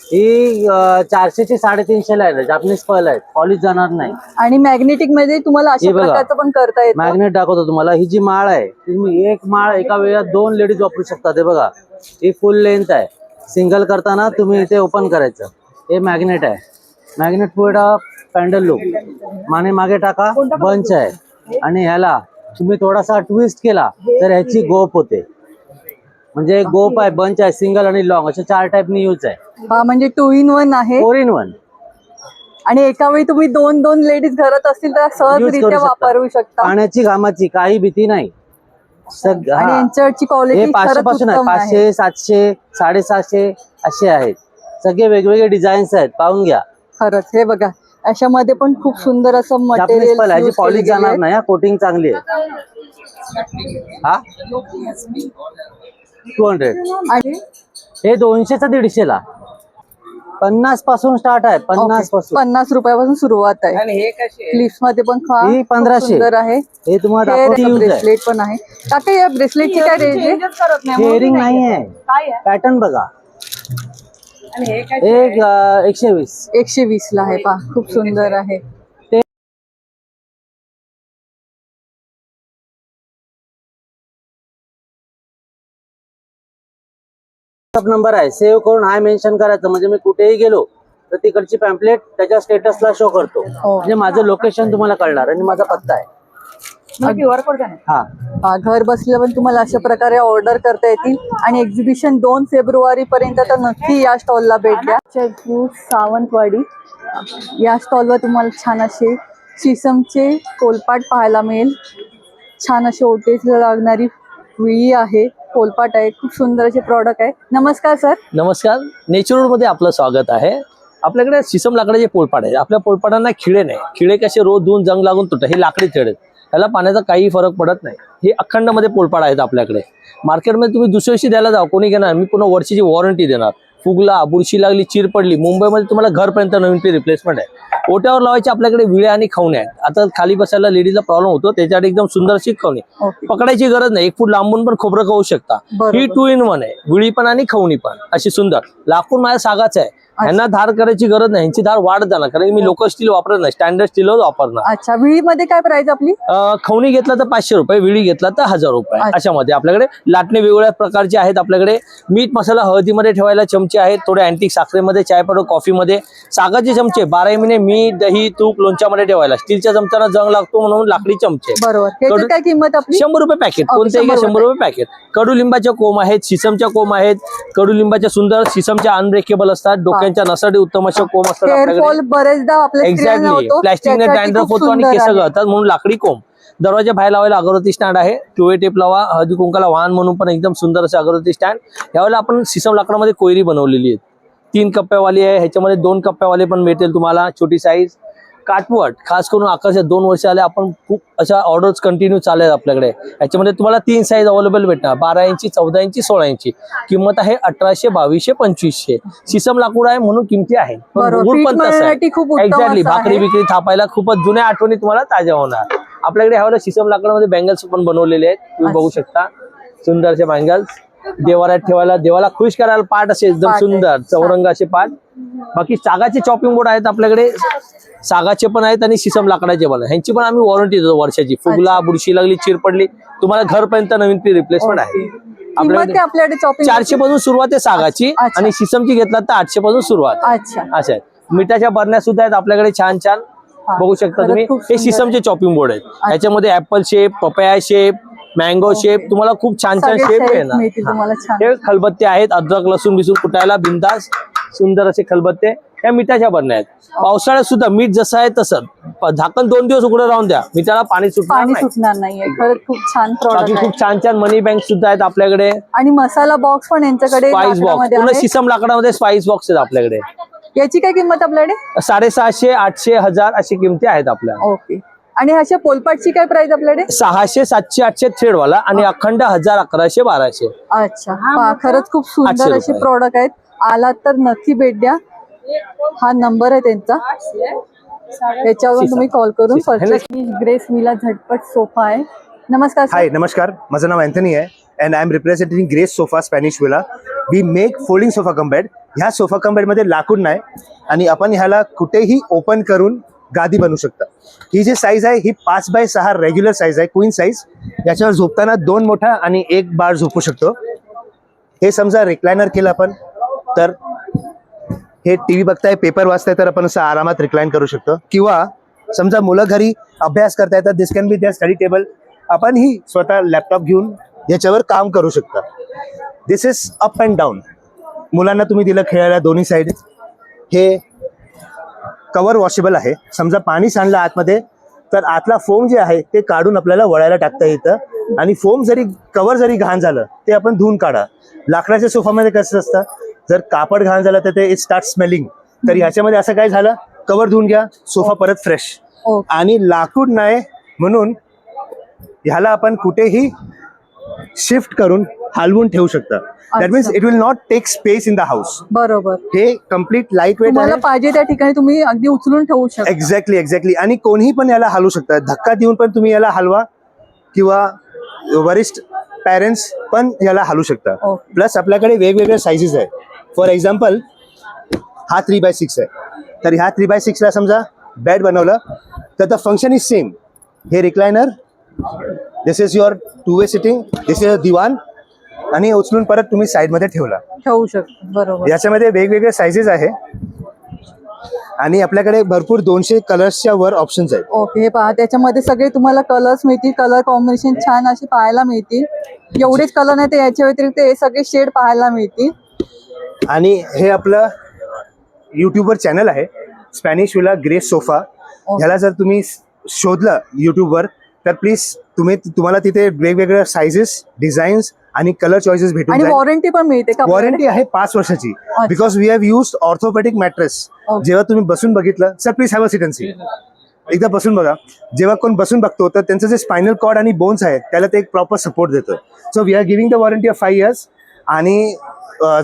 ही 400 चे 350 ला आहे, जापनीज पर्ल आहेत, पॉलिश जाणार नाही। आणि मॅग्नेटिक मध्ये तुम्हाला अशा हे बघा, प्रकारचं पण करता येतं। मॅग्नेट दाखवतो तुम्हाला। ही जी माळ आहे, तुम्ही एक माळ एका वेळेला 2 लेडीज वापरू शकता। ते बघा, ही फुल लेंथ आहे, सिंगल करताना तुम्ही इथे ओपन करायचं। हे मॅग्नेट आहे, मॅग्नेट पुढे पॅन्डल लूप, माने मागे टाका, बंच आहे, आणि ह्याला तुम्ही थोडासा ट्विस्ट केला तर ह्याची गोप होते। म्हणजे गोप आहे, बंच आहे, सिंगल आणि लॉंग, अशा 4 टाईपनी यूज आहे। हा, म्हणजे 2 in 1 आहे, 4 in 1। आणि एका वेळी तुम्ही 2 लेडीज घरात असतील तर सहजरित्या वापरू शकता। पाण्याची, घामाची काही भीती नाही। आणि यांच्याची हे क्वालिटी 500 पासून आहे, 500, 700, 750 असे आहेत, सगळे वेगवेगळे डिझाईन्स आहेत, पाहून घ्या। खरंच, हे बघा, अशामध्ये पण खूप सुंदर असं जापनीज पर्ल आहे, मटेरियल पॉलिश जाणार नाही, कोटिंग चांगली आहे। हा 200, आणि हे 200चा 150 ला, 50 पासून स्टार्ट आहे, 50 पासून, 50 रुपयापासून सुरुवात आहे। क्लिप्स मध्ये पण ही 1500 सुंदर आहे। हे तुम्हाला दाखवते, यूज आहे। ब्रेसलेट पण आहे। काका, या ब्रेसलेटची काय रेंज आहे? हेअरिंग नाही आहे, पॅटर्न बघा, एक 120 ला आहे, पहा, खूप सुंदर आहे। नंबर आहे, सेव्ह करून हाय मेन्शन करायचं, म्हणजे मी कुठेही गेलो तर तिकडची पॅम्पलेट त्याच्या स्टेटसला शो करतो, म्हणजे माझं लोकेशन तुम्हाला कळणार आणि माझा पत्ता आहे। हा, घर बसल्या पण तुम्हाला अशा प्रकारे ऑर्डर करता येतील। आणि एक्झिबिशन 2 फेब्रुवारी पर्यंत तर नक्की या स्टॉलला भेट द्या। सावंतवाडी या स्टॉलवर तुम्हाला छान असे शिसमचे कोलपाट पाहायला मिळेल। छान अशी ओटीला लागणारी विळी आहे, पोलपाट आहे, खूप सुंदर असे प्रॉडक्ट आहे. नमस्कार सर. नमस्कार. नेचरवूडमध्ये आपलं स्वागत आहे. आपल्याकडे शिसम लाकडाचे पोलपाट आहे. आपल्या पोलपाटांना खिळे नाही. खिळे कसे रोज धुवून जंग लागून तुटत, हे लाकडी छेड आहेत. त्याला पाण्याचा काही फरक पडत नाही. हे अखंडमध्ये पोलपाट आहेत आपल्याकडे. मार्केटमध्ये तुम्ही दुसऱ्या दिवशी द्यायला जाऊ, कोणी घेणार? मी पुन्हा वर्षीची वॉरंटी देणार. फुगला, बुरशी लागली, चीर पडली, मुंबईमध्ये तुम्हाला घरपर्यंत नवीन ती रिप्लेसमेंट आहे. ओट्यावर लावायचे आपल्याकडे विळ्या आणि खवणे आहेत. आता खाली बसायला लेडीजला प्रॉब्लेम होतो, त्याच्यासाठी एकदम सुंदर अशी खवणी. पकडायची गरज नाही, 1 फूट लांबून पण खोबरं खाऊ शकता. ही 2 in 1 आहे, विळी पण आणि खवणी पण अशी सुंदर. लाकूड माझ्या सागाचं आहे. यांना धार करायची गरज नाही, यांची धार वाढत जाणार, कारण मी लोकल स्टील वापरत नाही, स्टँडर्ड स्टील वापरणार. अच्छा, विळीमध्ये काय प्राइस आपली? खवणी घेतला तर 500 रुपये, विळी घेतला तर 1000 रुपये. अशामध्ये आपल्याकडे लाटणे वेगवेगळ्या प्रकारचे आहेत. आपल्याकडे मीठ मसाला हळदीमध्ये ठेवायला चमचे आहेत, थोडे अँटिक साखरेमध्ये, चाय पावडर, कॉफीमध्ये. सागाचे चमचे 12 महिने मीठ, दही, तूप, लोणच्यामध्ये ठेवायला. स्टीलच्या चमचाना जंग लागतो म्हणून लाकडी चमचे. बरोबर. काय किंमत आपली? 100 रुपये पॅकेट. कोणत्याही 100 रुपये पॅकेट. कडुलिंबाच्या कोंब आहेत, शिसमच्या कोंब आहेत. कडुलिंबाच्या सुंदर, शिसमच्या अनब्रेकेबल असतात. डोक्यांच्या नसासाठी उत्तम अशा कोंब असतात आपल्याकडे. बरेचदा आपल्या एक्झॅक्टली. प्लॅस्टिकने डॅन्ड्रफ होतो आणि केस गळतात म्हणून लाकडी कोंब. दरवाजा बाहेर लावायला अगरबत्ती स्टँड आहे. टुवे टेप लावा, हळदी कुंकाला वाहन म्हणून पण एकदम सुंदर असे अगरबत्ती स्टँड. यावेळेला आपण शिसम लाकडामध्ये कोयरी बनवलेली आहे. 3 कप्प्यावाली आहे, ह्याच्यामध्ये 2 कप्प्यावाले पण भेटेल तुम्हाला, छोटी साईज. काटवट खास करून आकर्षक 2 वर्ष आले आपण खूप अशा ऑर्डर्स कंटिन्यू चालू आहेत आपल्याकडे. याच्यामध्ये तुम्हाला 3 साईज अवेलेबल भेटणार, 12 इंची, 14 इंची, 16 इंची. किंमत आहे 1800, 2200, 2500. शिसम लाकूड आहे म्हणून किमती आहे, गुड पण तसं आहे. एक्झॅक्टली. भाकरी बिकरी थापायला खूपच जुन्या आठवणी तुम्हाला ताज्या होणार. आपल्याकडे ह्यावेळेला शिसम लाकडामध्ये बँगल्स पण बनवलेले आहेत, तुम्ही बघू शकता. सुंदर असे बँगल्स देवाऱ्यात ठेवायला, देवाला खुश करायला पाठ असे एकदम सुंदर चौरंग असे पाठ. बाकी सागाचे चॉपिंग बोर्ड आहेत आपल्याकडे, सागाचे पण आहेत आणि शिसम लाकडाचे पण आहेत. ह्यांची पण आम्ही वॉरंटी देतो वर्षाची. फुगला, बुरशी लागली, चीर पडली, तुम्हाला घरपर्यंत नवीन ती रिप्लेसमेंट आहे. आपल्याकडे 400 पासून सुरुवात आहे सागाची, आणि शिसमची घेतला तर 800 पासून सुरुवात. अशा आहेत. मिठाच्या बरण्या सुद्धा आहेत आपल्याकडे छान छान, बघू शकता तुम्ही. हे शिसमचे चॉपिंग बोर्ड आहेत. ह्याच्यामध्ये apple shape, papaya shape, mango shape, तुम्हाला खूप छान छान शेप येणार. हे खलबत्ते आहेत, अद्रक लसूण बिसून कुटायला बिंदास सुंदर असे खलबत्ते. ह्या मिठाच्या बरण्या आहेत. पावसाळ्यात सुद्धा मीठ जसं आहे तसं झाकण 2 दिवस उघडं राहून द्या, मिठाला पाणी सुटणार नाही. खरंच खूप छान प्रॉडक्ट. खूप छान छान मनी बँक सुद्धा आहेत आपल्याकडे. आणि मसाला बॉक्स पण यांच्याकडे, स्पाइस बॉक्स, पूर्ण शिसम लाकडामध्ये स्पाइस बॉक्स आहेत आपल्याकडे. याची काय किंमत आपल्याकडे? 750, 800, 1000 अशी किमती आहेत आपल्या. ओके. आणि अशा पोलपाटची काय प्राइस आपल्याकडे? 600, 700, 800 थ्रेडवाला आणि अखंड 1000, 1100, 1200. अच्छा, खरंच खूप सुंदर असे प्रॉडक्ट आहेत. आलात तर नक्की भेट द्या. हा नंबर आहे त्यांचा, त्याच्यावर तुम्ही कॉल करून परचेस. ग्रेस विला झटपट सोफा आहे. नमस्कार. हाय, नमस्कार. माझं नाव अँथनी आहे and I am representing Grace sofa Spanish villa. We make folding sofa cum bed. ह्या सोफा कम बेडमध्ये लाकूड नाही आणि आपण ह्याला कुठेही ओपन करून गादी बनवू शकता. ही जी साईज आहे ही 5x6 रेग्युलर साईज आहे, क्वीन साईज. याच्यावर झोपताना 2 मोठा आणि 1 बाळ झोपू शकतो. हे समजा रिक्लायनर केलं आपण तर हे टीव्ही बघताय, पेपर वाचताय तर आपण असं आरामात रिक्लाइन करू शकतो. किंवा समजा मुलं घरी अभ्यास करताय तर this can be their study table. आपण ही स्वतः लॅपटॉप घेऊन याच्यावर काम करू शकता. This is up and down. मुलांना तुम्ही दिलं खेळायला दोन्ही साईड. हे कवर वॉशेबल आहे. समजा पाणी सांडलं आतमध्ये तर आतला फोम जे आहे ते काढून आपल्याला वळायला टाकता येतं. आणि फोम जरी कवर जरी घाण झालं ते आपण धुवून काढा. लाकडाच्या सोफामध्ये कसं असतं, जर कापड घाण झालं तर ते इट स्टार्ट स्मेलिंग. तर ह्याच्यामध्ये असं काय झालं, कवर धुवून घ्या, सोफा परत फ्रेश. आणि लाकूड नाही म्हणून ह्याला आपण कुठेही शिफ्ट करून हलवून ठेवू शकता. That means it will not tech space in the house. बरोबर. हे कम्प्लीट लाईट वेट आहे, पाहिजे त्या ठिकाणी तुम्ही अगदी उचलून ठेवू शकता. एक्झॅक्टली. आणि कोणीही पण याला हलवू शकता. धक्का देऊन पण तुम्ही याला हलवा किंवा वरिष्ठ पॅरेंट्स पण याला हलवू शकता. प्लस आपल्याकडे वेगवेगळ्या साईजेस आहे. फॉर एक्झाम्पल हा 3x6 आहे. तर ह्या 3x6 ला समजा बेड बनवलं तर द फंक्शन इज सेम. हे recliner, this is your 2 way sitting, this is divan, आणि उचलून परत तुम्ही साईडमध्ये ठेवू शकता. बरोबर. याच्यामध्ये वेगवेगळे साईजेस आहे आणि आपल्याकडे भरपूर 200 कलर्सच्या वर ऑप्शन्स आहेत. ओके. हे पहा, त्याच्यामध्ये सगळे तुम्हाला कलर्स मिळतील. कलर कॉम्बिनेशन छान असे पाहायला मिळतील. एवढेच कलर नाही तर याच्या व्यतिरिक्त हे सगळे शेड पाहायला मिळतील. आणि हे आपलं युट्यूबवर चॅनल आहे, स्पॅनिश विला ग्रेस सोफा. ह्याला जर तुम्ही शोधलं युट्यूबवर तर प्लीज तुम्हाला तिथे वेगवेगळ्या सायझेस, डिझाईन्स आणि कलर चॉईसेस भेटून आणि जाईल. वॉरंटी पण मिळते का? वॉरंटी आहे 5 वर्षाची. अच्छा. Because we have used orthopaedic mattress. Okay. जेव्हा तुम्ही बसून बघितलं, sir please have a seat and see. एकदा बसून बघा. जेव्हा कोण बसून बघतो तर त्यांचं जे स्पायनल कॉर्ड आणि बोन्स आहेत त्याला ते एक प्रॉपर सपोर्ट देतं. So we are giving the warranty of 5 years. आणि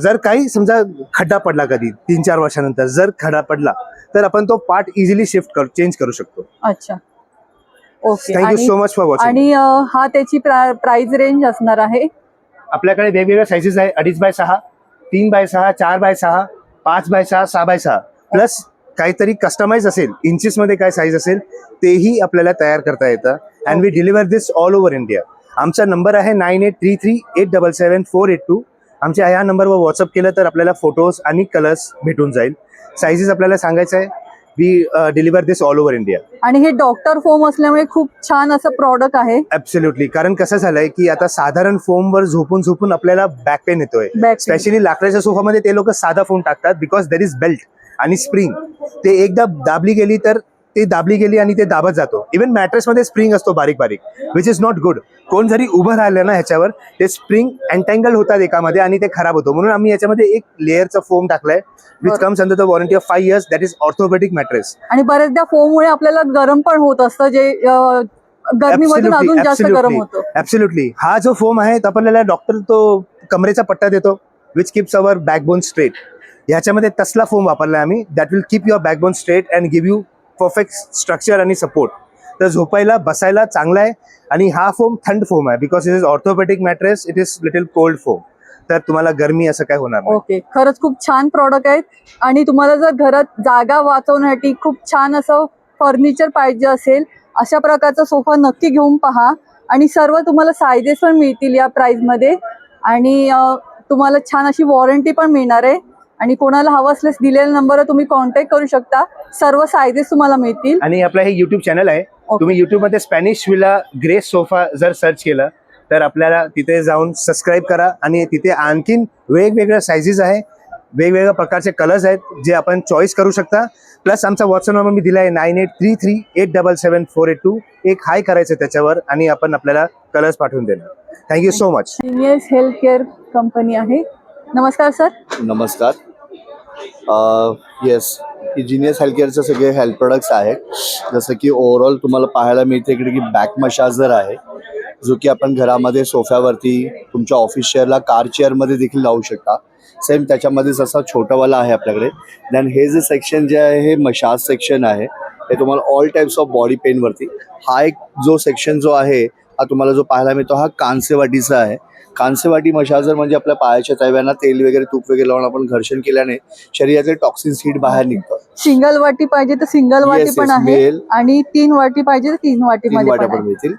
जर काही समजा खड्डा पडला कधी 3-4 वर्षानंतर जर खड्डा पडला तर आपण तो पार्ट इझिली चेंज करू शकतो. अच्छा, okay. Thank you so much for watching. आणि हा त्याची प्राइस रेंज असणार आहे. आपल्याकडे वेगवेगळ्या साईजेस आहे. 2.5x6, 3x6, 4x6, 5x6, 6x6 plus काहीतरी कस्टमाइज असेल, इंचेस मध्ये काय साईज असेल तेही आपल्याला तयार करता येतं. And we deliver this all over India. आमचा नंबर आहे 9833877482. आमच्या ह्या नंबरवर व्हॉट्सअप केलं तर आपल्याला फोटोज आणि कलर्स भेटून जाईल. साईजेस आपल्याला सांगायचं आहे. We deliver this all over India. आणि हे डॉक्टर फोम असल्यामुळे खूप छान असं प्रॉडक्ट आहे. ऍब्सोल्युटली. कारण कसं झालंय की आता साधारण फोमवर झोपून आपल्याला बॅक पेन येतोय. स्पेशली लाकडाच्या सोफामध्ये ते लोक साधा फोम टाकतात बिकॉज देर इज बेल्ट आणि स्प्रिंग. ते एकदा दाबली गेली तर ते दाबली गेली आणि ते दाबत जातो. इव्हन मॅट्रेसमध्ये स्प्रिंग असतो बारीक बारीक, विच इज नॉट गुड. कोण जरी उभं राहिलं ना ह्याच्यावर ते स्प्रिंग एन्टँगल होतात एकामध्ये आणि ते खराब होतो. म्हणून आम्ही याच्यामध्ये एक लेअरचा फोम टाकलाय which comes under the warranty of 5 years. That is orthopaedic mattress. आणि बऱ्याचदा फोममुळे आपल्याला गरम पण होत असतं, जे गरमीमधून अजून जास्त गरम होतं. ऍब्सोल्युटली. हा जो फोम आहे तो आपल्याला डॉक्टर तो कमरेचा पट्टा देतो which keeps our backbone straight. ह्याच्यामध्ये तसला फोम वापरलाय आम्ही. That will keep your backbone straight and give you perfect structure आणि सपोर्ट. तर झोपायला बसायला चांगला आहे. आणि हा फोम थंड फोम आहे because it is orthopaedic mattress. It is little cold foam. तर तुम्हाला गरमी असं काय होणार नाही. ओके, खरंच खूप छान प्रॉडक्ट आहेत. आणि तुम्हाला जर घरात जागा वाचवण्यासाठी खूप छान असं फर्निचर पाहिजे असेल, अशा प्रकारचा सोफा नक्की घेऊन पहा. आणि सर्व तुम्हाला सायझेस पण मिळतील या प्राइसमध्ये. आणि तुम्हाला छान अशी वॉरंटी पण मिळणार आहे. आणि कोणाला हवं असल्यास दिलेल्या नंबरवर तुम्ही कॉन्टॅक्ट करू शकता. सर्व सायझेस तुम्हाला मिळतील. आणि आपलं हे युट्यूब चॅनल आहे. तुम्ही युट्यूब मध्ये स्पॅनिश विला ग्रे सोफा जर सर्च केलं तर आपल्याला तिथे जाऊन सबस्क्राईब करा. आणि तिथे आणखीन वेगवेगळ्या सायझेस आहे, वेगवेगळ्या प्रकारचे कलर्स आहेत जे आपण चॉईस करू शकता. प्लस आमचा व्हॉट्सअप नंबर मी दिला आहे 9833877482. एक हाय करायचं त्याच्यावर आणि आपण आपल्याला कलर्स पाठवून देणार. Thank you so much. Genius health care company आहे. नमस्कार सर. नमस्कार. येस, जीनियस हेल्थकेअरचे सगळे हेल्थ प्रोडक्ट्स आहेत. जसं की ओव्हरऑल तुम्हाला पाहायला मिळते इकडे की बॅक मसाजर आहे, जो की आपण घरामध्ये सोफ्यावरती, तुमच्या ऑफिस चेअरला, कार चेअरमध्ये देखील लावू शकता. सेम त्याच्यामध्येच असा छोटावाला आहे आपल्याकडे. देन हे जे सेक्शन जे आहे हे मसाज सेक्शन आहे. हे तुम्हाला ऑल टाईप्स ऑफ बॉडी पेनवरती. हा एक जो सेक्शन जो आहे हा तुम्हाला जो पाहायला मिळतो हा कांसेवाटीचा आहे. कांसेवाटी मसाजर म्हणजे आपल्या पायाच्या तळव्यांना तेल वगैरे तूप वगैरे लावून आपण घर्षण केल्याने शरीरातले टॉक्सिन्स हीट बाहेर निघतं. सिंगल वाटी पाहिजे तर सिंगल वाटी पण आहे. आणि 3 वाटी पाहिजे तर 3 वाटी मध्ये पण मिळतील.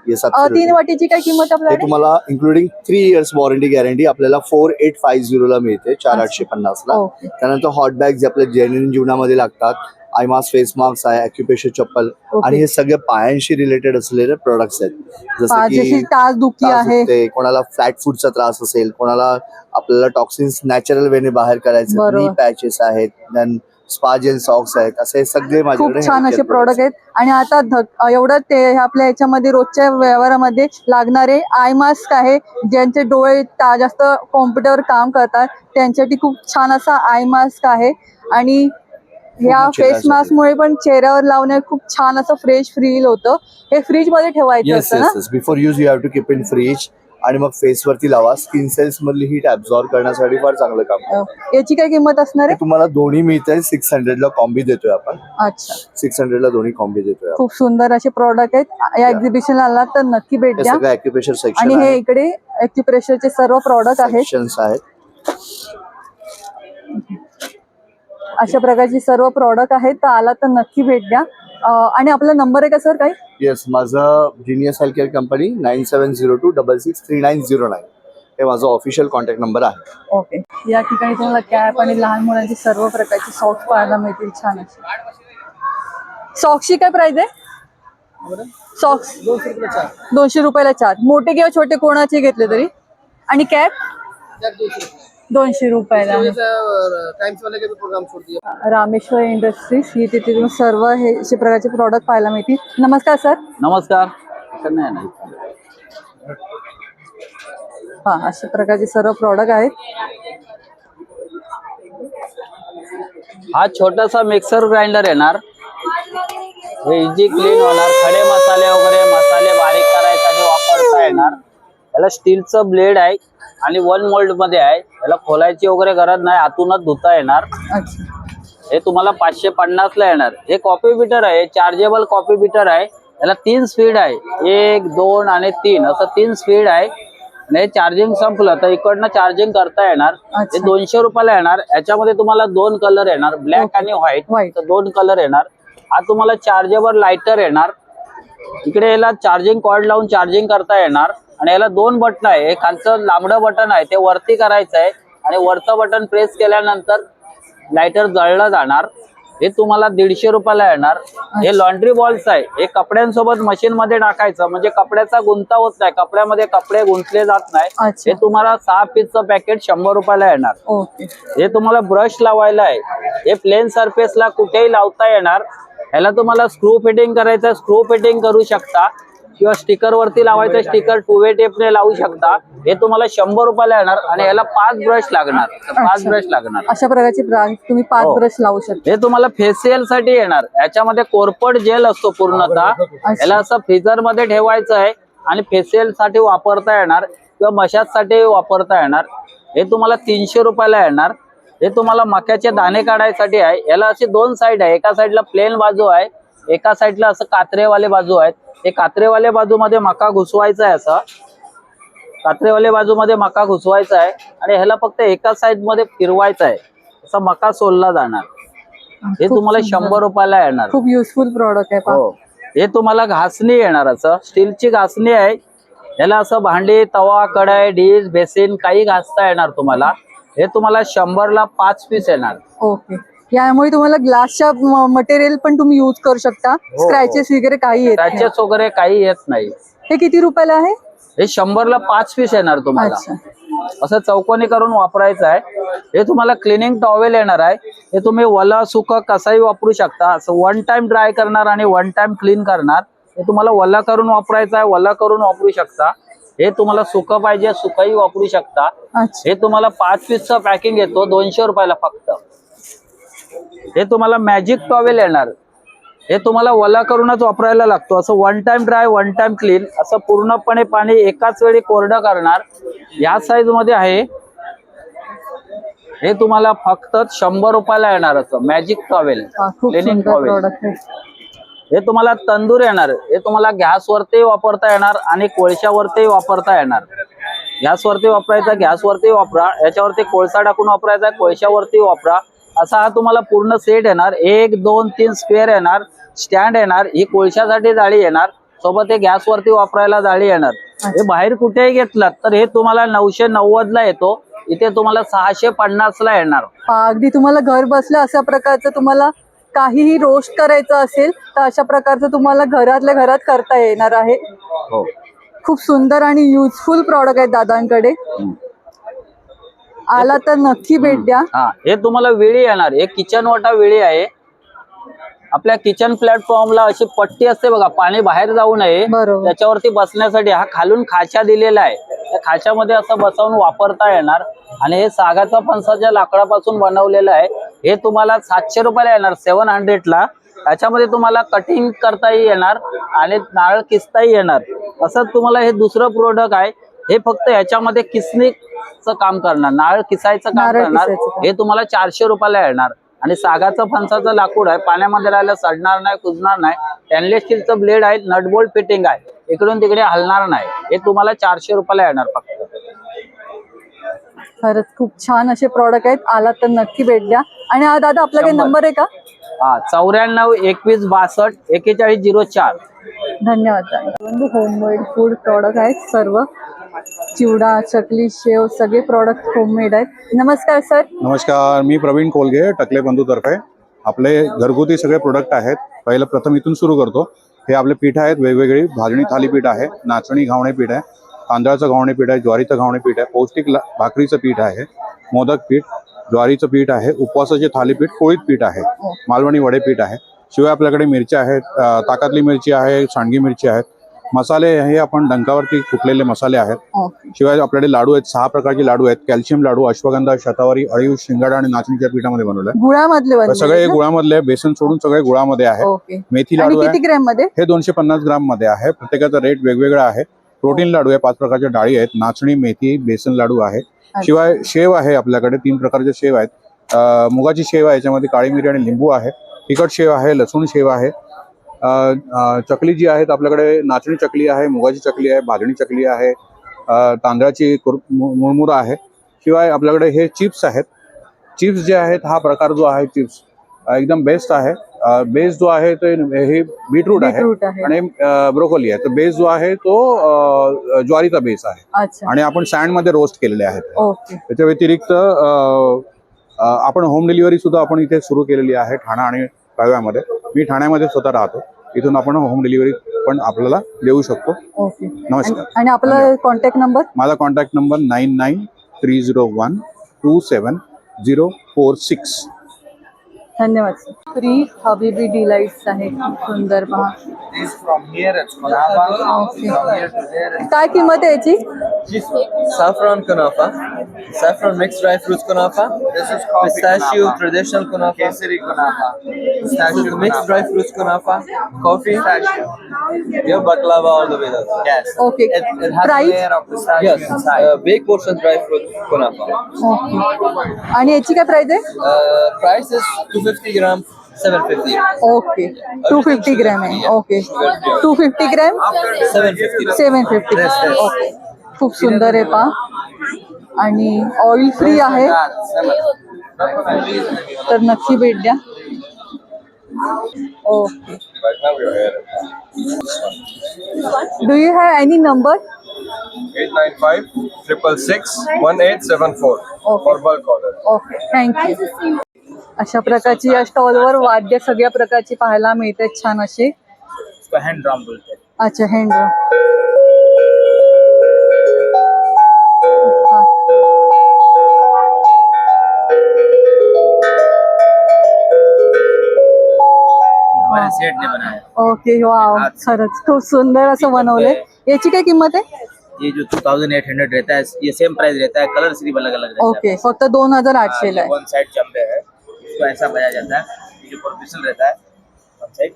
3 वाटीची काय किंमत आपल्याला? तुम्हाला इन्क्लुडिंग 3 years वॉरंटी गॅरंटी आपल्याला 4850 ला मिळते, 4850 ला. त्यानंतर हॉट बॅग जे आपल्या दैनंदिन जीवनामध्ये लागतात, आय मास्क, फेस मास्क आहे, ॲक्युप्रेशर चप्पल आणि हे सगळे पायांशी रिलेटेड असलेले प्रोडक्ट्स आहेत. जसं की टाचदुखी आहे, कोणाला फ्लॅट फूटचा त्रास असेल, कोणाला आपल्याला टॉक्सिन्स नॅचरल वेने बाहेर काढायचे, नी पॅचेस आहेत, देन स्पा जेल सॉक्स आहेत, असे सगळे माझ्याकडे छान असे प्रोडक्ट आहेत. आणि आता एवढं ते आपल्या याच्यामध्ये रोजच्या व्यवहारामध्ये लागणारे आय मास्क आहे. ज्यांचे डोळे जास्त कॉम्प्युटरवर काम करतात त्यांच्यासाठी खूप छान असा आय मास्क आहे. आणि ह्या फेस मास्क मुळे पण चेहऱ्यावर लावणे खूप छान असं फ्रेश फील होतं. हे फ्रीज मध्ये ठेवायचं असतं ना? Before use you have to keep in fridge आणि मग फेस वरती लावा. स्किन सेल्स मधली हीट ऍब्झॉर्ब करण्यासाठी फार चांगलं काम करतं. याची काय किंमत असणार आहे? तुम्हाला दोन्ही मिळते. 600 ला कॉम्बी देतोय आपण. अच्छा, 600 ला दोन्ही कॉम्बी देतोय. खूप सुंदर असे प्रॉडक्ट आहेत. या एक्झिबिशनला आला तर नक्की भेट द्या. ॲक्युप्रेशर सेक्शन आणि हे इकडे ॲक्युप्रेशरचे सर्व प्रॉडक्ट आहेत. अशा प्रकारचे सर्व प्रॉडक्ट आहेत. तर आला तर नक्की भेट द्या. आणि आपला नंबर आहे का सर काही? येस, माझा जीनियस हेल्थ केअर कंपनी 9702663909 हे माझा ऑफिशियल कॉन्टॅक्ट नंबर आहे. ओके. या ठिकाणी तुम्हाला कॅप आणि लहान मुलांची सर्व प्रकारचे सॉक्स पाहायला मिळतील. छान असे सॉक्सची काय प्राइस आहे? सॉक्स 200 रुपयाला 4. मोठे किंवा छोटे कोणाचे घेतले तरी. आणि कॅप 200 रुपयाला. रामेश्वर इंडस्ट्रीज ही तिथे सर्व हे अशा प्रकारचे प्रॉडक्ट पाहायला मिळतील. नमस्कार सर. नमस्कार. नाही नाही. हा, अशा प्रकारचे सर्व प्रॉडक्ट आहेत. हा छोटासा मिक्सर ग्राइंडर येणार, हे इझी क्लीन होणार. खडे मसाले वगैरे मसाले बारीक करायसाठी वापरता येणार. याला स्टीलचं ब्लेड आहे आणि 1 मोल्ड मध्ये आहे. याला खोलायची वगैरे गरज नाही, आतूनच धुता येणार. हे तुम्हाला 550 ला येणार. हे कॉफी बीटर आहे, चार्जेबल कॉफी बीटर आहे. याला 3 स्पीड आहे, 1, 2 आणि 3 असं 3 स्पीड आहे. आणि चार्जिंग संपलं तर इकडनं चार्जिंग करता येणार. हे 200 रुपयाला येणार. याच्यामध्ये तुम्हाला 2 कलर येणार, ब्लॅक आणि व्हाईट. तर 2 कलर येणार. हा तुम्हाला चार्जेबल लायटर येणार. इकडे याला चार्जिंग कॉर्ड लावून चार्जिंग करता येणार. आणि याला 2 बटन आहे. हे खालचं लांबडं बटन आहे, ते वरती करायचं आहे आणि वरचं बटन प्रेस केल्यानंतर लायटर जळलं जाणार. हे तुम्हाला 150 रुपयाला येणार. हे लॉन्ड्री बॉल्स आहे. हे कपड्यांसोबत मशीन मध्ये टाकायचं, म्हणजे कपड्याचा गुंता होत नाही, कपड्यामध्ये कपडे गुंतले जात नाही. हे तुम्हाला 6 पीसचं पॅकेट 100 रुपयाला येणार. हे तुम्हाला ब्रश लावायला आहे. हे प्लेन सरफेसला कुठेही लावता येणार. याला तुम्हाला स्क्रू फिटिंग करायचं, स्क्रू फिटिंग करू शकता किंवा स्टिकर वरती लावायचं, स्टिकर 2-वे टेपने लावू शकता. हे तुम्हाला 100 रुपयाला येणार आणि याला 5 ब्रश लागणार. 5 ब्रश लागणार. अशा प्रकारची तुम्ही 5 ब्रश लावू शकता. हे तुम्हाला फेशियल साठी येणार. याच्यामध्ये कोरपड जेल असतो पूर्णतः. याला असं फ्रीजर मध्ये ठेवायचं आहे आणि फेशियल साठी वापरता येणार किंवा मशाज साठी वापरता येणार. हे तुम्हाला 300 रुपयाला येणार. हे तुम्हाला मक्याचे दाणे काढायसाठी आहे. याला अशी 2 साईड आहे. एका साईडला प्लेन बाजू आहे, एका साईडला असं कात्रेवाले बाजू आहेत. हे कात्रेवाले बाजूमध्ये मका घुसवायचा आहे. असं कात्रेवाले बाजूमध्ये मका घुसवायचा आहे आणि ह्याला फक्त एका साईड मध्ये फिरवायचा आहे. असा मका सोलला जाणार. हे तुम्हाला 100 रुपयाला येणार. खूप युजफुल प्रॉडक्ट आहे. हो. हे तुम्हाला घासणी येणार. असं स्टीलची घासणी आहे. याला असं भांडी, तवा, कढई, डिश, बेसिन काही घासता येणार तुम्हाला. हे तुम्हाला 100 ला 5 पीस येणार. ओके. यामुळे तुम्हाला ग्लासच्या मटेरियल पण तुम्ही युज करू शकता. स्क्रॅचेस वगैरे काही येत नाही. स्क्रॅचेस वगैरे काही येत नाही. हे किती रुपयाला आहे? हे 100 ला 5 पीस येणार तुम्हाला. असं चौकोनी करून वापरायचं आहे. हे तुम्हाला क्लिनिंग टॉवेल येणार आहे. हे तुम्ही वला सुक कसाही वापरू शकता. असं 1 टाइम ड्राय करणार आणि 1 टाइम क्लीन करणार. हे तुम्हाला वला करून वापरायचं आहे, वला करून वापरू शकता. हे तुम्हाला सुक पाहिजे, सुकही वापरू शकता. हे तुम्हाला 5 पीसचं पॅकिंग येतो 200 रुपयाला फक्त. हे तुम्हाला मॅजिक टॉवेल येणार. हे तुम्हाला वला करूनच वापरायला लागतो. असं 1 टाइम ड्राय 1 टाइम क्लीन, असं पूर्णपणे पाणी एकाच वेळी कोरडं करणार. या साईज मध्ये आहे. हे तुम्हाला फक्त 100 रुपयाला येणार. असं मॅजिक टॉवेल, क्लिनिंग टॉवेल. हे तुम्हाला तंदूर येणार. हे तुम्हाला गॅसवरती वापरता येणार आणि कोळशावरती वापरता येणार. गॅसवरती वापरायचा, गॅसवरती वापरा. याच्यावरती कोळसा टाकून वापरायचा, कोळशावरती वापरा. असा हा तुम्हाला पूर्ण सेट येणार. 1, 2, 3 स्क्वेअर येणार. स्टँड येणार. ही कोळशासाठी जाळी येणार, सोबत हे गॅसवरती वापरायला जाळी येणार. हे बाहेर कुठेही घेतलात तर हे तुम्हाला 990 ला येतो. इथे तुम्हाला 650 ला येणार. अगदी तुम्हाला घर बसल्या अशा प्रकारचं तुम्हाला काहीही रोस्ट करायचं असेल तर अशा प्रकारचं तुम्हाला घरातल्या घरात करता येणार आहे. हो. खूप सुंदर आणि युजफुल प्रॉडक्ट आहेत दादांकडे. आला तर नक्की भेट द्या. हे तुम्हाला वेळी येणार. हे किचन वाटा वेळी आहे. आपल्या किचन प्लॅटफॉर्मला अशी पट्टी असते बघा, पाणी बाहेर जाऊ नये त्याच्यावरती बसण्यासाठी. हा खालून खाचा दिलेला आहे. त्या खाच्यामध्ये असं बसवून वापरता येणार. आणि हे सागाचा फणसाच्या लाकडापासून बनवलेलं आहे. हे तुम्हाला 700 रुपयाला येणार, 700 ला. याच्यामध्ये तुम्हाला कटिंग करताही येणार आणि नारळ किसताही येणार. असं तुम्हाला हे दुसरं प्रोडक्ट आहे. हे फक्त याच्यामध्ये किसणीचं काम करणार, नारळ किसायचं काम करणार. हे तुम्हाला 400 रुपयाला येणार. आणि सागाचं फणसाचं लाकूड आहे. पाण्यामध्ये राहिलं सडणार नाही, कुजणार नाही. स्टेनलेस स्टीलचं ब्लेड आहे. नटबोल्ट फिटिंग आहे. इकडून तिकडे हलणार नाही. हे तुम्हाला 400 रुपयाला येणार फक्त. खरंच खूप छान असे प्रॉडक्ट आहेत. आला तर नक्की भेट द्या. आणि हा दादा आपला काही नंबर आहे का? 94 21 62 41 04. धन्यवाद. होममेड फूड प्रॉडक्ट आहेत सर्व. चिवडा, चकली, शेव सगळे प्रॉडक्ट होममेड आहेत. नमस्कार सर. नमस्कार, मी प्रवीण कोलगे, टकले बंधूतर्फे. आपले घरगुती सगळे प्रोडक्ट आहेत. प्रथम इथून सुरू करतो. हे आपले पीठ आहेत वेगवेगळी. भाजणी थालीपीठ आहे, नाचणी घावणे पीठ आहे, तांदळाचं घावणे पीठ आहे, ज्वारीचं घावणे पीठ आहे, पौष्टिक भाकरीचं पीठ आहे, मोदक पीठ, ज्वारीचं पीठ आहे, उपवासाचे थालीपीठ, पोळीत पीठ आहे, मालवणी वडे पीठ आहे. शिवाय आपल्याकडे मिरच्या आहेत, ताकातली मिरची आहे, सांडगी मिरची आहेत, मसाले हे आपण डंकावरती कुटलेले मसाले आहेत. ओके. शिवाय आपल्याकडे लाडू आहेत, 6 प्रकारचे लाडू आहेत. कॅल्शियम लाडू, अश्वगंधा, शतावरी, अळीव, शिंगाडा आणि नाचणीच्या पिठामध्ये बनवले आहे. गुळामधले बनवलेले सगळे ना? गुळामधले, बेसन सोडून सगळे गुळामध्ये आहे. ओके. मेथी आणि लाडू किती आहे, ग्रॅम मध्ये? हे 250 ग्राम मध्ये आहे. प्रत्येकाचा रेट वेगवेगळा आहे. प्रोटीन लाडू आहे, 5 प्रकारच्या डाळी आहेत. नाचणी, मेथी, बेसन लाडू आहे. शिवाय शेव आहे आपल्याकडे, 3 प्रकारचे शेव आहेत. मुगाची शेव आहे, याच्यामध्ये काळी मिरी आणि लिंबू आहे. तिखट शेव आहे, लसूण शेव आहे. चकली जी आहेत आपल्याकडे, नाचणी चकली आहे, मुगाची चकली आहे, भाजणी चकली आहे, तांदळाची मुरमुरा आहे. शिवाय आपल्याकडे हे चिप्स आहेत. चिप्स जे आहेत, हा प्रकार जो आहे चिप्स एकदम बेस्ट आहे. बेस जो आहे ते हे बीटरूट आहे आणि ब्रोकोली आहे. तर बेस जो आहे तो ज्वारीचा बेस आहे. अच्छा. आणि आपण सँड मध्ये रोस्ट केलेले आहेत. ओके. त्याच्या व्यतिरिक्त आपण होम डिलिव्हरी सुद्धा आपण इथे सुरू केलेली आहे ठाणा आणि कळव्यामध्ये. मी ठाण्यामध्ये स्वतः राहतो. इथून आपण होम डिलिव्हरी पण आपल्याला देऊ शकतो. ओके. नमस्कार. आणि आपला कॉन्टॅक्ट नंबर? माझा कॉन्टॅक्ट नंबर 9930127046. धन्यवाद. फ्री हबीबी डिलाइट्स आहे, खूप सुंदर पहा. ओके. काय किंमत आहे याची? Saffron kunafa, saffron mixed dry fruits kunafa, pistachio traditional kunafa, kesari kunafa, mixed dry fruits kunafa, coffee, you have baklava all the way there. Yes. Okay. It has Price? a layer of pistachio inside. Baked portion dry fruit kunafa. Okay. आणि याची काय price आहे? Price is 250 gram, 750. Okay. 250 gram आहे. Okay. 250 gram 750. Okay. खूप सुंदर आहे पहा. आणि ऑइल फ्री आहे, तर नक्की भेट द्या. Okay. Do you have any number? 895-666-1874 for bulk order. Okay, thank you. अशा प्रकारची या स्टॉलवर वाद्य सगळ्या प्रकारची पाहायला मिळतात, छान असे. हँड ड्रम बोलते. अच्छा, हँड. सेट ने बनाया. ओके. वाव, खरंच खूप सुंदर असं बनवलंय. याची काय किंमत आहे? ये जो 2800 रहता है, ये सेम प्राइस रहता है, कलर सिर्फ अलग अलग रहता है. ओके. फक्त 2800 ला आहे. वन साइड चंपे है, इसको ऐसा बनाया जाता है. ये जो प्रोफेशनल रहता है वन साइड.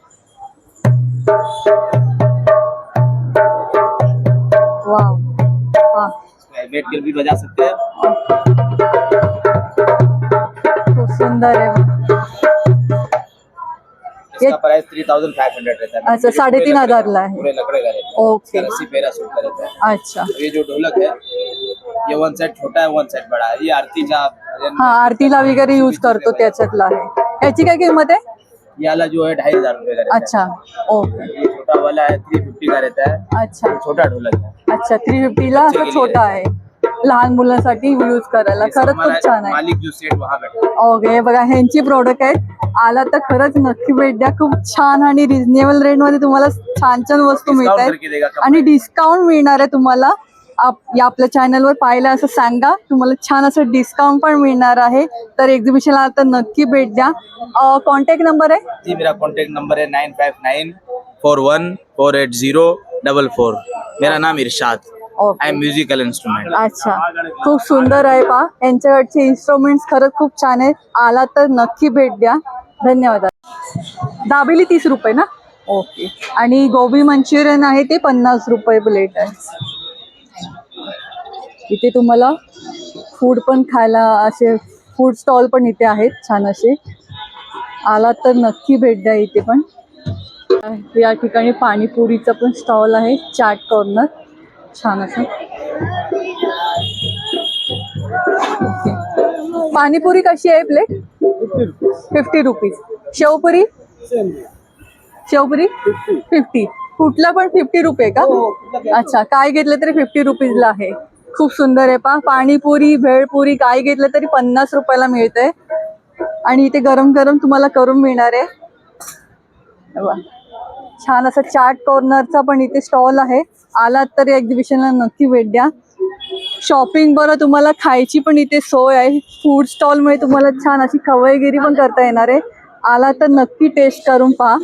वाव. हाँ, वेट के भी बजा सकते हैं. खूप सुंदर आहे. इसका प्राइस 3500 रहता है. अच्छा, 3500 ला है. पूरे लकड़े का रहता है. ओके. रस्सी पेरा सूट का रहता है. अच्छा. ये जो ढोलक है, ये वन साइड छोटा है, वन साइड बड़ा है. ये आरतीचा हा, आरतीला वगैरे यूज करतो त्याच्यातला आहे. याची काय किंमत आहे? ये वाला जो है 2500 रुपए का रहता है. अच्छा. ओके. ये छोटा वाला है 350 का रहता है. अच्छा. छोटा ढोलक है. अच्छा, 350 ला असं छोटा आहे, लहान मुलांसाठी यूज करायला. खरंच खूप छान आहे. मालिक जो सेट वहाँ बैठा. ओके. बघा, ह्यांची प्रोडक्ट आहेत. आला तर खरंच नक्की भेट द्या. खूप छान आणि रिझनेबल रेट मध्ये तुम्हाला छान छान वस्तू मिळत आहेत आणि डिस्काउंट मिळणार आहे तुम्हाला. या आपल्या चॅनलवर पाहिलं असं सांगा, तुम्हाला छान असं डिस्काउंट पण मिळणार आहे. तर एक्झिबिशनला आला तर नक्की भेट द्या. कॉन्टॅक्ट नंबर आहे? जी, मेरा कॉन्टैक्ट नंबर है 9594148044. मेरा नाम Irshad. I am musical instrument. अच्छा, खूप सुंदर आहे पहा. यांच्याकडचे इन्स्ट्रुमेंट्स खरंच खूप छान आहे. आला तर नक्की भेट द्या. धन्यवाद. दाबेली 30 रुपये ना? ओके. आणि गोबी मंचुरियन आहे ते 50 रुपये प्लेट आहे. इथे तुम्हाला फूड पण खायला, असे फूड स्टॉल पण इथे आहेत छान असे. आला तर नक्की भेट द्या इथे पण. या ठिकाणी पाणीपुरीचा पण स्टॉल आहे, चाट कॉर्नर छान असं. पाणीपुरी कशी आहे प्लेट? 50 रुपीज. शेवपुरी? शेवपुरी 50. कुठला पण 50 रुपये का? अच्छा, काय घेतलं तरी 50 रुपीजला आहे. खूप सुंदर आहे पहा. पाणीपुरी, भेळपुरी काय घेतलं तरी 50 रुपयाला मिळतंय. आणि इथे गरम गरम तुम्हाला करून मिळणार आहे. छान असं चाट कॉर्नरचा पण इथे स्टॉल आहे. आलात तर एक्झिबिशनला नक्की भेट द्या. शॉपिंग बरं, तुम्हाला खायची पण इथे सोय आहे. फूड स्टॉलमुळे तुम्हाला छान अशी खवयगिरी पण करता येणार आहे. आला तर नक्की टेस्ट करून पहा.